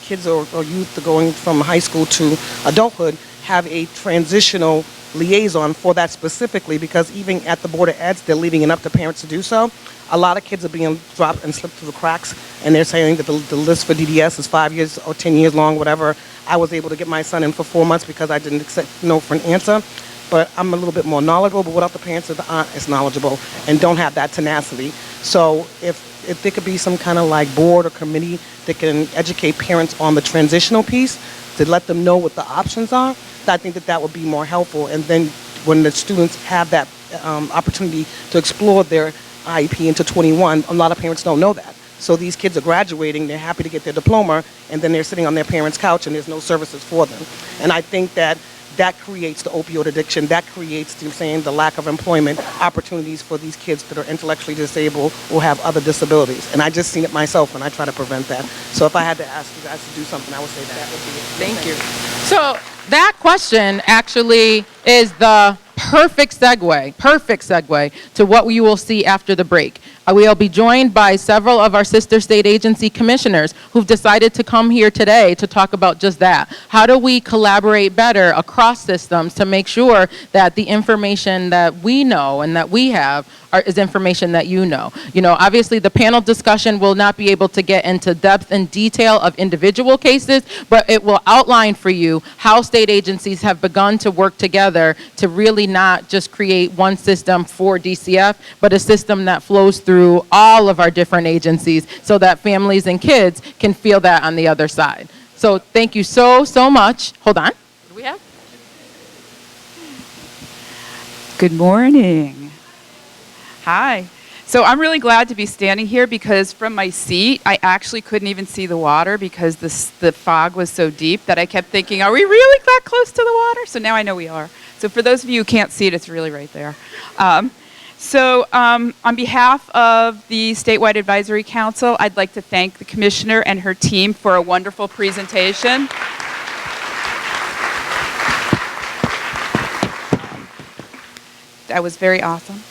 kids or youth going from high school to adulthood have a transitional liaison for that specifically, because even at the Board of Eds, they're leaving it up to parents to do so. A lot of kids are being dropped and slipped through the cracks, and they're saying that the list for DDS is 5 years or 10 years long, whatever. I was able to get my son in for 4 months because I didn't accept no for an answer, but I'm a little bit more knowledgeable, but without the parents that aren't as knowledgeable and don't have that tenacity. So if there could be some kind of like board or committee that can educate parents on the transitional piece to let them know what the options are, I think that would be more helpful. And then when the students have that opportunity to explore their IEP into 21, a lot of parents don't know that. So these kids are graduating, they're happy to get their diploma, and then they're sitting on their parents' couch and there's no services for them. And I think that creates the opioid addiction, that creates, the lack of employment opportunities for these kids that are intellectually disabled or have other disabilities. And I just seen it myself and I try to prevent that. So if I had to ask you guys to do something, I would say that would be it. Thank you. So that question actually is the perfect segue to what we will see after the break. We'll be joined by several of our sister state agency commissioners who've decided to come here today to talk about just that. How do we collaborate better across systems to make sure that the information that we know and that we have is information that you know. Obviously the panel discussion will not be able to get into depth and detail of individual cases, but it will outline for you how state agencies have begun to work together to really not just create one system for DCF, but a system that flows through all of our different agencies so that families and kids can feel that on the other side. So thank you so much. Hold on. What do we have? Good morning. Hi. So I'm really glad to be standing here because from my seat, I actually couldn't even see the water because the fog was so deep that I kept thinking, are we really that close to the water? So now I know we are. So for those of you who can't see it, it's really right there. On behalf of the Statewide Advisory Council, I'd like to thank the Commissioner and her team for a wonderful presentation. That was very awesome.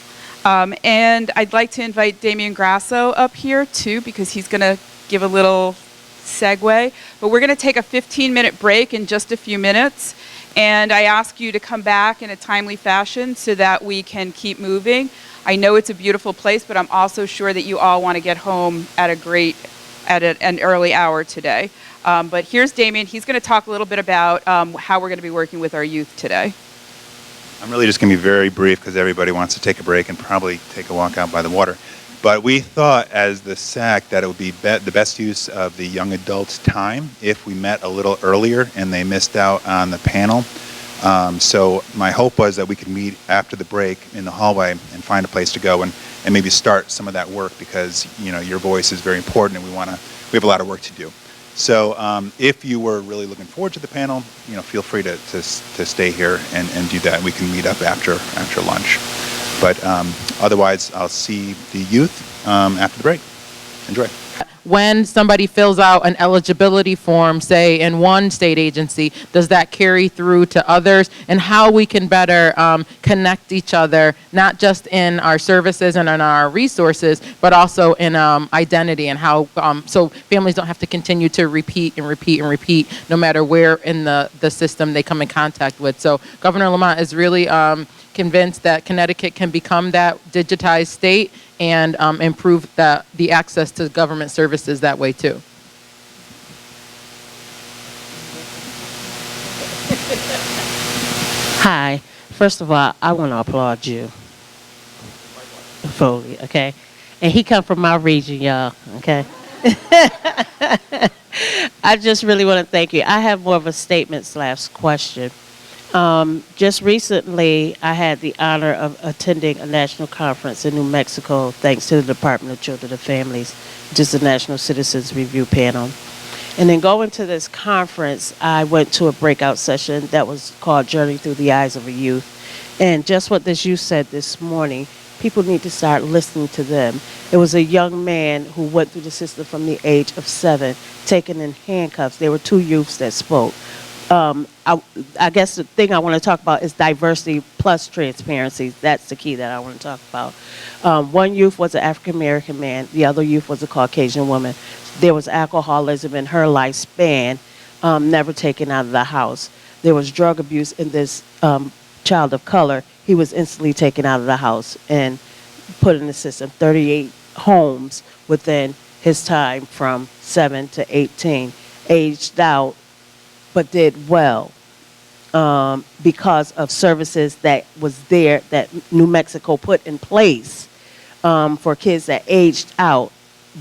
And I'd like to invite Damian Grasso up here too, because he's going to give a little segue. But we're going to take a 15-minute break in just a few minutes. And I ask you to come back in a timely fashion so that we can keep moving. I know it's a beautiful place, but I'm also sure that you all want to get home at an early hour today. But here's Damian. He's going to talk a little bit about how we're going to be working with our youth today. I'm really just going to be very brief because everybody wants to take a break and probably take a walk out by the water. But we thought as the SAC that it would be the best use of the young adults' time if we met a little earlier and they missed out on the panel. So my hope was that we could meet after the break in the hallway and find a place to go and maybe start some of that work because your voice is very important and we have a lot of work to do. So if you were really looking forward to the panel, feel free to stay here and do that. We can meet up after lunch. But otherwise, I'll see the youth after the break. Enjoy. When somebody fills out an eligibility form, say in one state agency, does that carry through to others? And how we can better connect each other, not just in our services and in our resources, but also in identity and how, so families don't have to continue to repeat no matter where in the system they come in contact with. So Governor Lamont is really convinced that Connecticut can become that digitized state and improve the access to government services that way too. Hi. First of all, I want to applaud you. Foley, okay? And he come from my region, y'all, okay? I just really want to thank you. I have more of a statement/question. Just recently, I had the honor of attending a national conference in New Mexico, thanks to the Department of Children and Families, which is the National Citizens Review Panel. And then going to this conference, I went to a breakout session that was called Journey Through the Eyes of a Youth. And just what this youth said this morning, people need to start listening to them. It was a young man who went through the system from the age of 7, taken in handcuffs. There were 2 youths that spoke. I guess the thing I want to talk about is diversity plus transparency. That's the key that I want to talk about. One youth was an African-American man. The other youth was a Caucasian woman. There was alcoholism in her lifespan, never taken out of the house. There was drug abuse in this child of color, he was instantly taken out of the house and put in the system. 38 homes within his time from 7 to 18, aged out, but did well because of services that was there that New Mexico put in place for kids that aged out,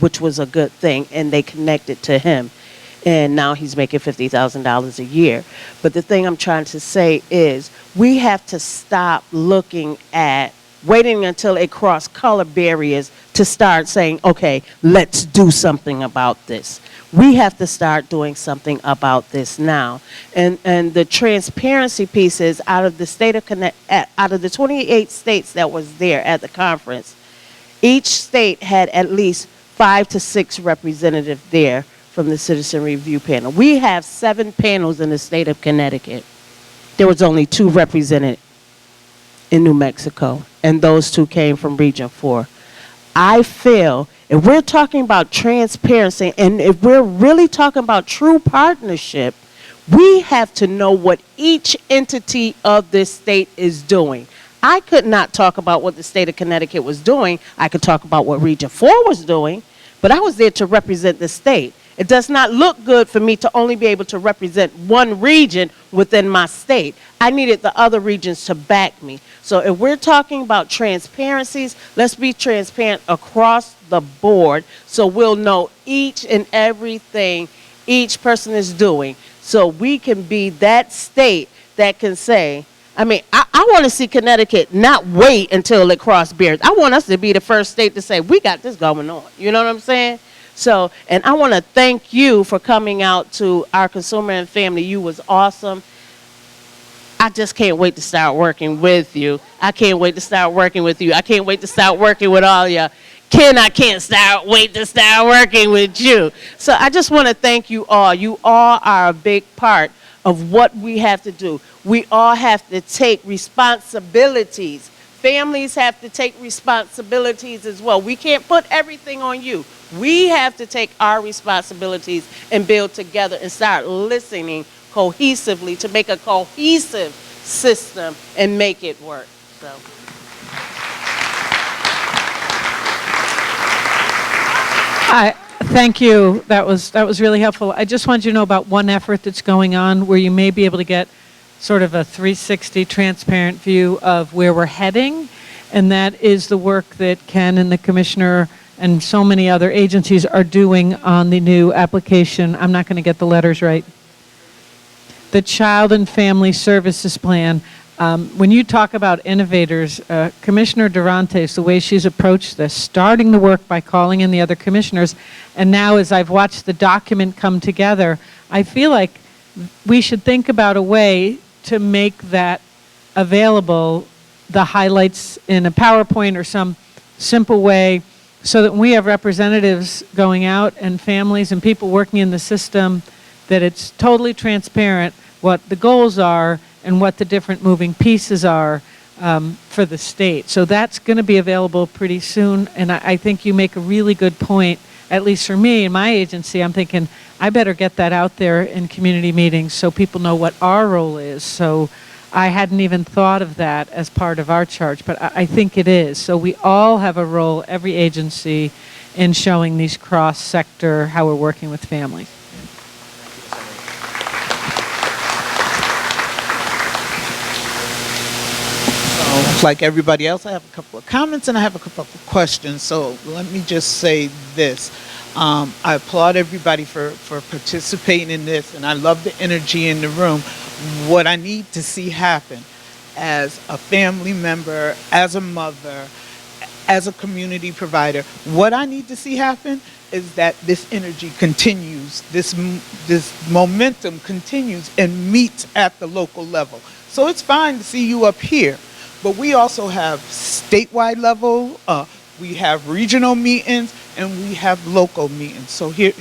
which was a good thing, and they connected to him. And now he's making $50,000 a year. But the thing I'm trying to say is we have to stop looking at waiting until it crossed color barriers to start saying, okay, let's do something about this. We have to start doing something about this now. And the transparency piece is out of the state of out of the 28 states that was there at the conference, each state had at least 5 to 6 representatives there from the Citizen Review Panel. We have 7 panels in the state of Connecticut. There was only 2 represented in New Mexico, and those 2 came from Region 4. I feel if we're talking about transparency and if we're really talking about true partnership, we have to know what each entity of this state is doing. I could not talk about what the state of Connecticut was doing. I could talk about what Region 4 was doing, but I was there to represent the state. It does not look good for me to only be able to represent one region within my state. I needed the other regions to back me. So if we're talking about transparencies, let's be transparent across the board so we'll know each and everything each person is doing. So we can be that state that can say, I mean, I want to see Connecticut not wait until it crosses barriers. I want us to be the first state to say, we got this going on. You know what I'm saying? So, and I want to thank you for coming out to our Consumer and Family. You was awesome. I just can't wait to start working with you. I can't wait to start working with you. I can't wait to start working with all y'all. I can't wait to start working with you. So I just want to thank you all. You all are a big part of what we have to do. We all have to take responsibilities. Families have to take responsibilities as well. We can't put everything on you. We have to take our responsibilities and build together and start listening cohesively to make a cohesive system and make it work. So. Thank you. That was really helpful. I just wanted you to know about one effort that's going on where you may be able to get sort of a 360 transparent view of where we're heading, and that is the work that Ken and the Commissioner and so many other agencies are doing on the new application. I'm not going to get the letters right. The Child and Family Services Plan. When you talk about innovators, Commissioner Durantes, the way she's approached this, starting the work by calling in the other commissioners, and now as I've watched the document come together, I feel like we should think about a way to make that available, the highlights in a PowerPoint or some simple way, so that when we have representatives going out and families and people working in the system, that it's totally transparent what the goals are and what the different moving pieces are for the state. So that's going to be available pretty soon, and I think you make a really good point, at least for me in my agency. I'm thinking I better get that out there in community meetings so people know what our role is. So I hadn't even thought of that as part of our charge, but I think it is. So we all have a role, every agency, in showing these cross-sector, how we're working with families. Like everybody else, I have a couple of comments and I have a couple of questions. So let me just say this. I applaud everybody for participating in this, and I love the energy in the room. What I need to see happen as a family member, as a mother, as a community provider, what I need to see happen is that this energy continues, this momentum continues and meets at the local level. So it's fine to see you up here, but we also have statewide level, we have regional meetings, and we have local meetings. So here,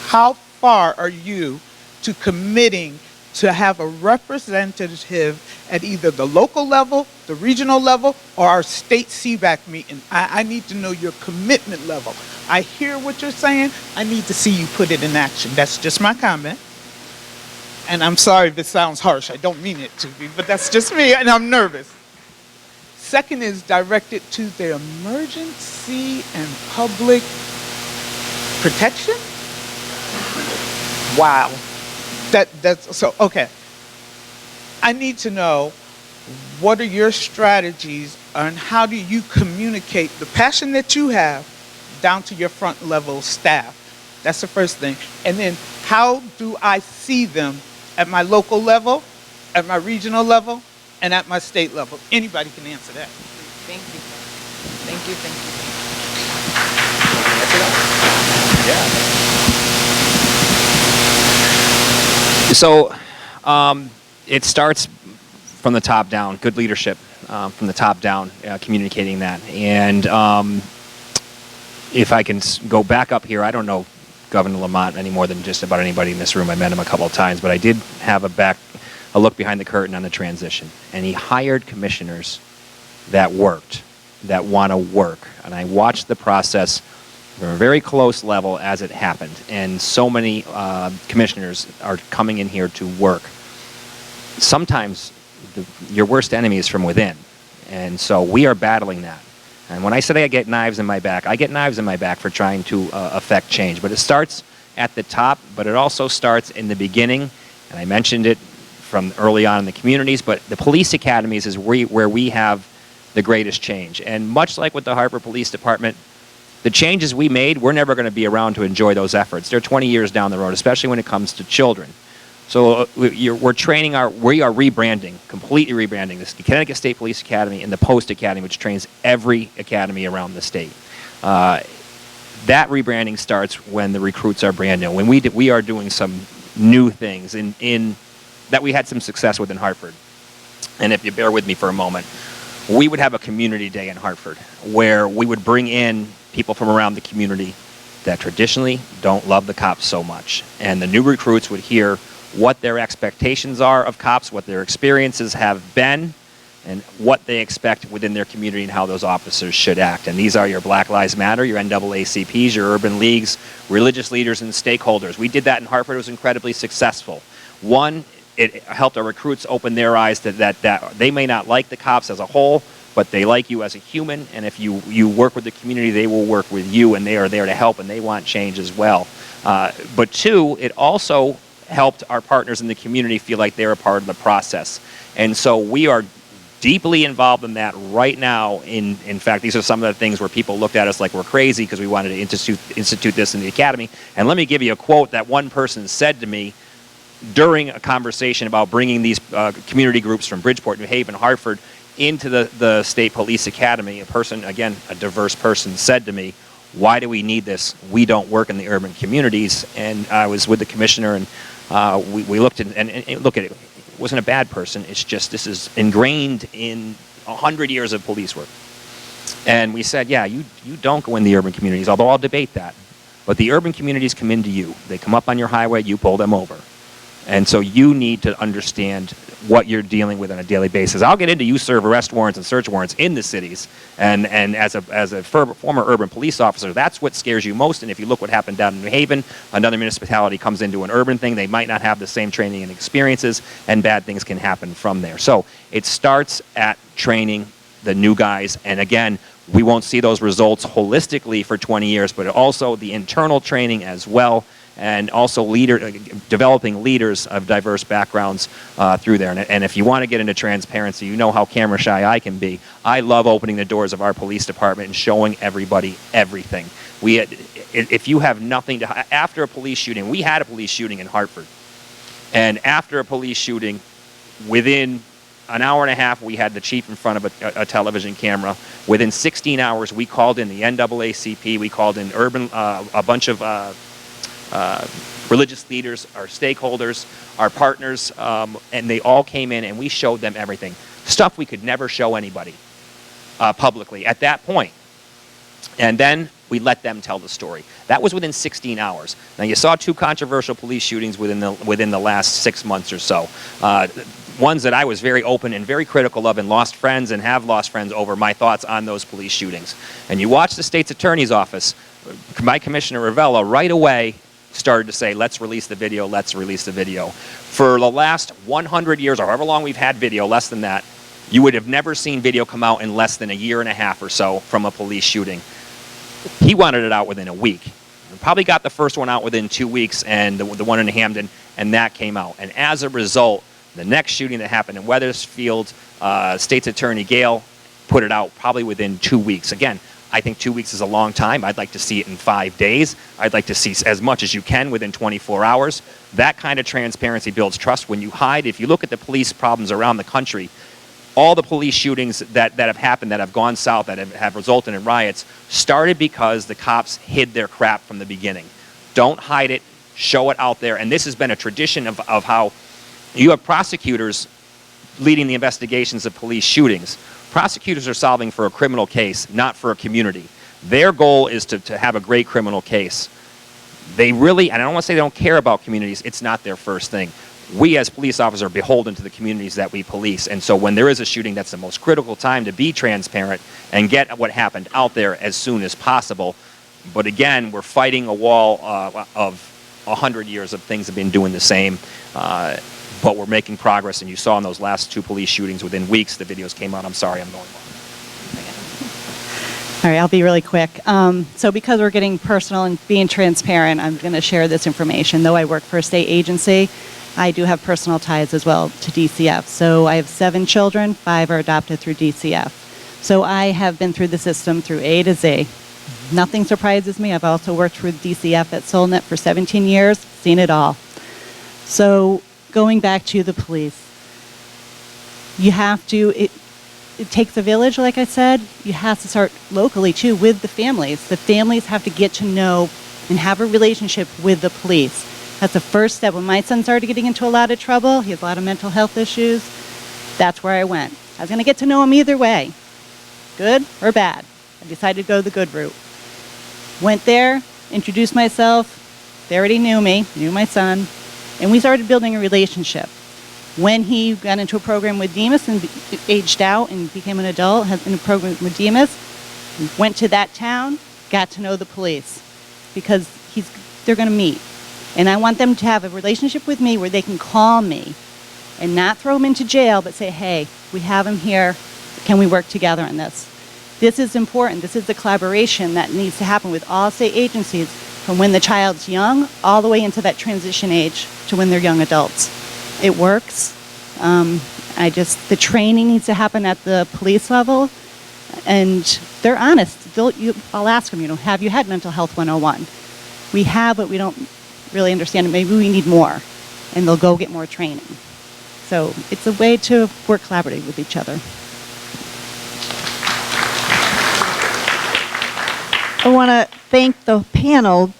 how far are you to committing to have a representative at either the local level, the regional level, or our state CBAC meeting? I need to know your commitment level. I hear what you're saying. I need to see you put it in action. That's just my comment. and I'm sorry if it sounds harsh, I don't mean it to be, but that's just me, and I'm nervous. Second is directed to the emergency and public protection? Wow. That's so, okay. I need to know, what are your strategies and how do you communicate the passion that you have down to your front level staff? That's the first thing. And then how do I see them at my local level, at my regional level, and at my state level? Anybody can answer that. Thank you. Thank you, thank you. Yeah. So it starts from the top down, good leadership from the top down, communicating that. And if I can go back up here, I don't know Governor Lamont any more than just about anybody in this room. I met him a couple of times, but I did have a look behind the curtain on the transition. And he hired commissioners that worked, that want to work. And I watched the process from a very close level as it happened. And so many commissioners are coming in here to work. Sometimes your worst enemy is from within. And so we are battling that. And when I say I get knives in my back, I get knives in my back for trying to affect change. But it starts at the top, but it also starts in the beginning. And I mentioned it from early on in the communities, but the police academies is where we have the greatest change. And much like with the Hartford Police Department, the changes we made, we're never going to be around to enjoy those efforts. They're 20 years down the road, especially when it comes to children. So we're training we are rebranding, completely rebranding this, the Connecticut State Police Academy and the Post Academy, which trains every academy around the state. That rebranding starts when the recruits are brand new. When we are doing some new things in that we had some success with in Hartford. And if you bear with me for a moment, we would have a community day in Hartford where we would bring in people from around the community that traditionally don't love the cops so much. And the new recruits would hear what their expectations are of cops, what their experiences have been, and what they expect within their community and how those officers should act. And these are your Black Lives Matter, your NAACPs, your urban leagues, religious leaders, and stakeholders. We did that in Hartford. It was incredibly successful. One, it helped our recruits open their eyes that they may not like the cops as a whole, but they like you as a human, and if you work with the community, they will work with you, and they are there to help, and they want change as well. But two, it also helped our partners in the community feel like they're a part of the process. And so we are deeply involved in that right now. In fact, these are some of the things where people looked at us like we're crazy because we wanted to institute this in the academy. And let me give you a quote that one person said to me during a conversation about bringing these community groups from Bridgeport, New Haven, Hartford into the State Police Academy. A person, again, a diverse person, said to me, "Why do we need this? We don't work in the urban communities." And I was with the commissioner, and we looked and look at it. It wasn't a bad person. It's just this is ingrained in 100 years of police work. And we said, yeah, you don't go in the urban communities, although I'll debate that. But the urban communities come into you. They come up on your highway, you pull them over. And so you need to understand what you're dealing with on a daily basis. I'll get into you serve arrest warrants and search warrants in the cities. And as a former urban police officer, that's what scares you most. And if you look what happened down in New Haven, another municipality comes into an urban thing, they might not have the same training and experiences, and bad things can happen from there. So it starts at training the new guys. And again, we won't see those results holistically for 20 years, but also the internal training as well. And also developing leaders of diverse backgrounds through there. And if you want to get into transparency, you know how camera shy I can be. I love opening the doors of our police department and showing everybody everything. If you have nothing to, after a police shooting, we had a police shooting in Hartford. And after a police shooting, within an hour and a half, we had the chief in front of a television camera. Within 16 hours, we called in the NAACP, we called in a bunch of religious leaders, our stakeholders, our partners, and they all came in and we showed them everything. Stuff we could never show anybody publicly at that point. And then we let them tell the story. That was within 16 hours. Now you saw 2 controversial police shootings within the last 6 months or so. Ones that I was very open and very critical of and lost friends and have lost friends over my thoughts on those police shootings. And you watch the state's attorney's office, my Commissioner Ravella right away started to say, let's release the video, let's release the video. For the last 100 years, or however long we've had video, less than that, you would have never seen video come out in less than a year and a half or so from a police shooting. He wanted it out within a week. We probably got the first one out within 2 weeks, and the one in Hamden, and that came out. And as a result, the next shooting that happened in Wethersfield, State's Attorney Gale put it out probably within 2 weeks. Again, I think 2 weeks is a long time. I'd like to see it in 5 days. I'd like to see as much as you can within 24 hours. That kind of transparency builds trust. When you hide, if you look at the police problems around the country, all the police shootings that have happened, that have gone south, that have resulted in riots, started because the cops hid their crap from the beginning. Don't hide it, show it out there. And this has been a tradition of how you have prosecutors leading the investigations of police shootings. Prosecutors are solving for a criminal case, not for a community. Their goal is to have a great criminal case. They really, and I don't want to say they don't care about communities, it's not their first thing. We as police officers are beholden to the communities that we police, and so when there is a shooting, that's the most critical time to be transparent and get what happened out there as soon as possible. But again, we're fighting a wall of 100 years of things have been doing the same. But we're making progress, and you saw in those last 2 police shootings within weeks, the videos came out. I'm sorry, I'm going long. All right, I'll be really quick. So because we're getting personal and being transparent, I'm going to share this information. Though I work for a state agency, I do have personal ties as well to DCF. So I have 7 children, 5 are adopted through DCF. So I have been through the system through A to Z. Nothing surprises me. I've also worked with DCF at Solnet for 17 years, seen it all. So going back to the police, you have to, it takes a village, like I said. You have to start locally, too, with the families. The families have to get to know and have a relationship with the police. That's the first step. When my son started getting into a lot of trouble, he has a lot of mental health issues, that's where I went. I was going to get to know him either way, good or bad. I decided to go the good route. Went there, introduced myself. They already knew me, knew my son. And we started building a relationship. When he got into a program with Demas and aged out and became an adult, has been in a program with Demas, went to that town, got to know the police because they're going to meet. And I want them to have a relationship with me where they can call me and not throw him into jail, but say, hey, we have him here. Can we work together on this? This is important. This is the collaboration that needs to happen with all state agencies from when the child's young all the way into that transition age to when they're young adults. It works. The training needs to happen at the police level, and they're honest. I'll ask them, have you had mental health 101? We have, but we don't really understand it. Maybe we need more, and they'll go get more training. So it's a way to work collaboratively with each other. I want to thank the panel.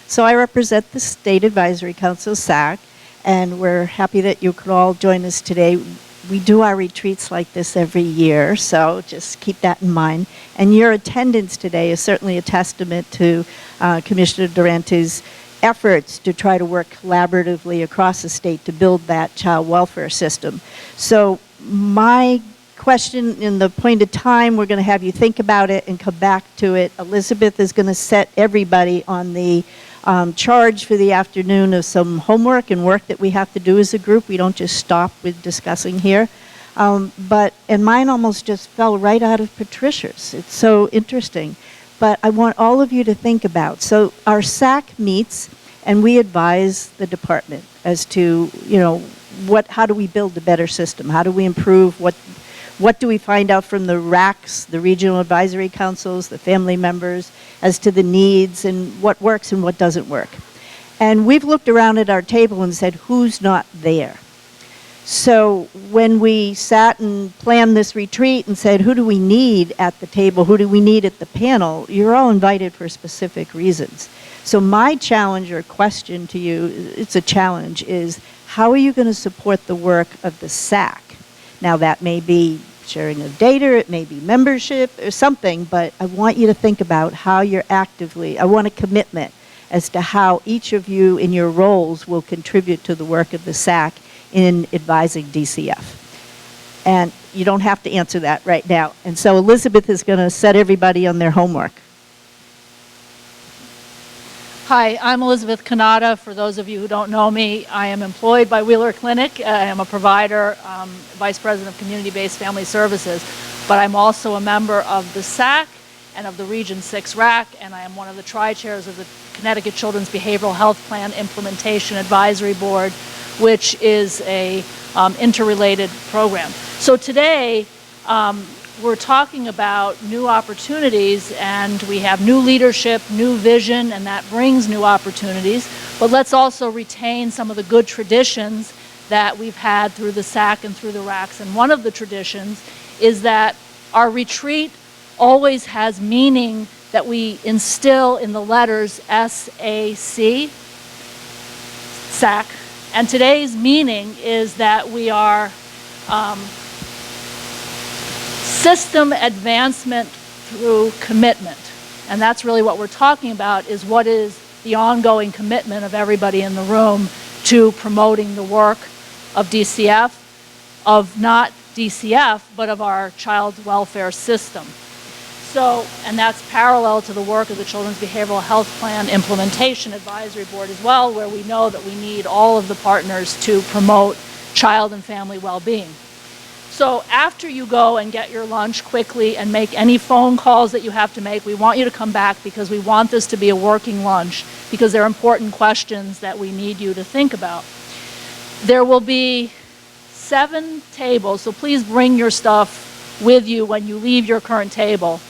So I represent the State Advisory Council, SAC, and we're happy that you could all join us today. We do our retreats like this every year, so just keep that in mind. And your attendance today is certainly a testament to Commissioner Durante's efforts to try to work collaboratively across the state to build that child welfare system. So my question in the point of time, we're going to have you think about it and come back to it. Elizabeth is going to set everybody on the charge for the afternoon of some homework and work that we have to do as a group. We don't just stop with discussing here. And mine almost just fell right out of Patricia's. It's so interesting. But I want all of you to think about. So our SAC meets and we advise the department as to, how do we build a better system? How do we improve? What do we find out from the RACs, the regional advisory councils, the family members, as to the needs and what works and what doesn't work? And we've looked around at our table and said, who's not there? So when we sat and planned this retreat and said, who do we need at the table? Who do we need at the panel? You're all invited for specific reasons. So my challenge or question to you, it's a challenge, is how are you going to support the work of the SAC? Now that may be sharing of data, it may be membership or something, but I want you to think about how you're I want a commitment as to how each of you in your roles will contribute to the work of the SAC in advising DCF. And you don't have to answer that right now. And so Elizabeth is going to set everybody on their homework. Hi, I'm Elizabeth Kanata. For those of you who don't know me, I am employed by Wheeler Clinic. I am a provider, Vice President of Community-Based Family Services, but I'm also a member of the SAC and of the Region 6 RAC, and I am one of the tri-chairs of the Connecticut Children's Behavioral Health Plan Implementation Advisory Board, which is a interrelated program. So today, we're talking about new opportunities, and we have new leadership, new vision, and that brings new opportunities. But let's also retain some of the good traditions that we've had through the SAC and through the RACs. And one of the traditions is that our retreat always has meaning that we instill in the letters SAC, SAC. And today's meaning is that we are system advancement through commitment. And that's really what we're talking about, is what is the ongoing commitment of everybody in the room to promoting the work of DCF, of not DCF, but of our child welfare system. So, and that's parallel to the work of the Children's Behavioral Health Plan Implementation Advisory Board as well, where we know that we need all of the partners to promote child and family well-being. So after you go and get your lunch quickly and make any phone calls that you have to make, we want you to come back, because we want this to be a working lunch, because there are important questions that we need you to think about. There will be 7 tables, so please bring your stuff with you when you leave your current table.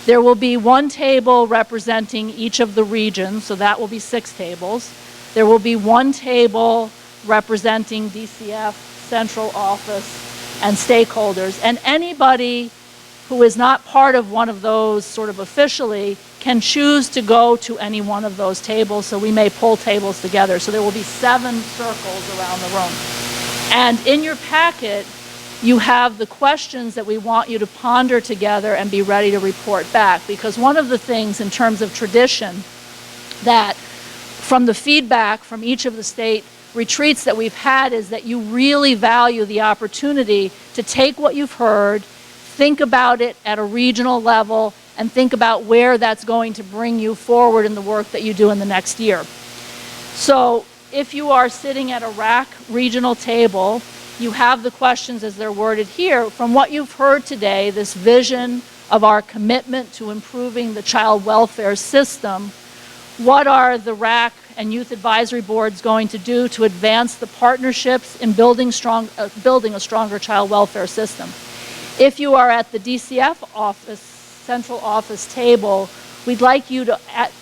There will be 1 table representing each of the regions, so that will be 6 tables. There will be 1 table representing DCF, central office, and stakeholders, and anybody who is not part of one of those sort of officially can choose to go to any one of those tables, so we may pull tables together. So there will be 7 circles around the room. And in your packet, you have the questions that we want you to ponder together and be ready to report back, because one of the things in terms of tradition that from the feedback from each of the state retreats that we've had is that you really value the opportunity to take what you've heard, think about it at a regional level, and think about where that's going to bring you forward in the work that you do in the next year. So if you are sitting at a RAC regional table, you have the questions as they're worded here. From what you've heard today, this vision of our commitment to improving the child welfare system, what are the RAC and youth advisory boards going to do to advance the partnerships in building a stronger child welfare system? If you are at the DCF office, central office table, we'd like you to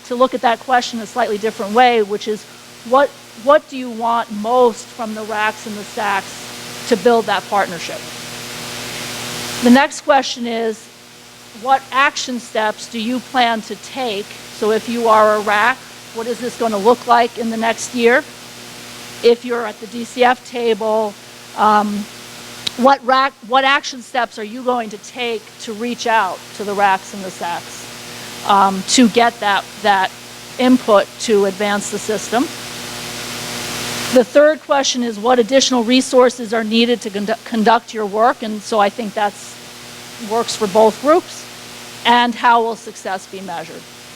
look at that question a slightly different way, which is what do you want most from the RACs and the SACs to build that partnership? The next question is, what action steps do you plan to take? So if you are a RAC, what is this going to look like in the next year? If you're at the DCF table, what action steps are you going to take to reach out to the RACs and the SACs to get that input to advance the system? The third question is, what additional resources are needed to conduct your work? And so I think that works for both groups. And how will success be measured?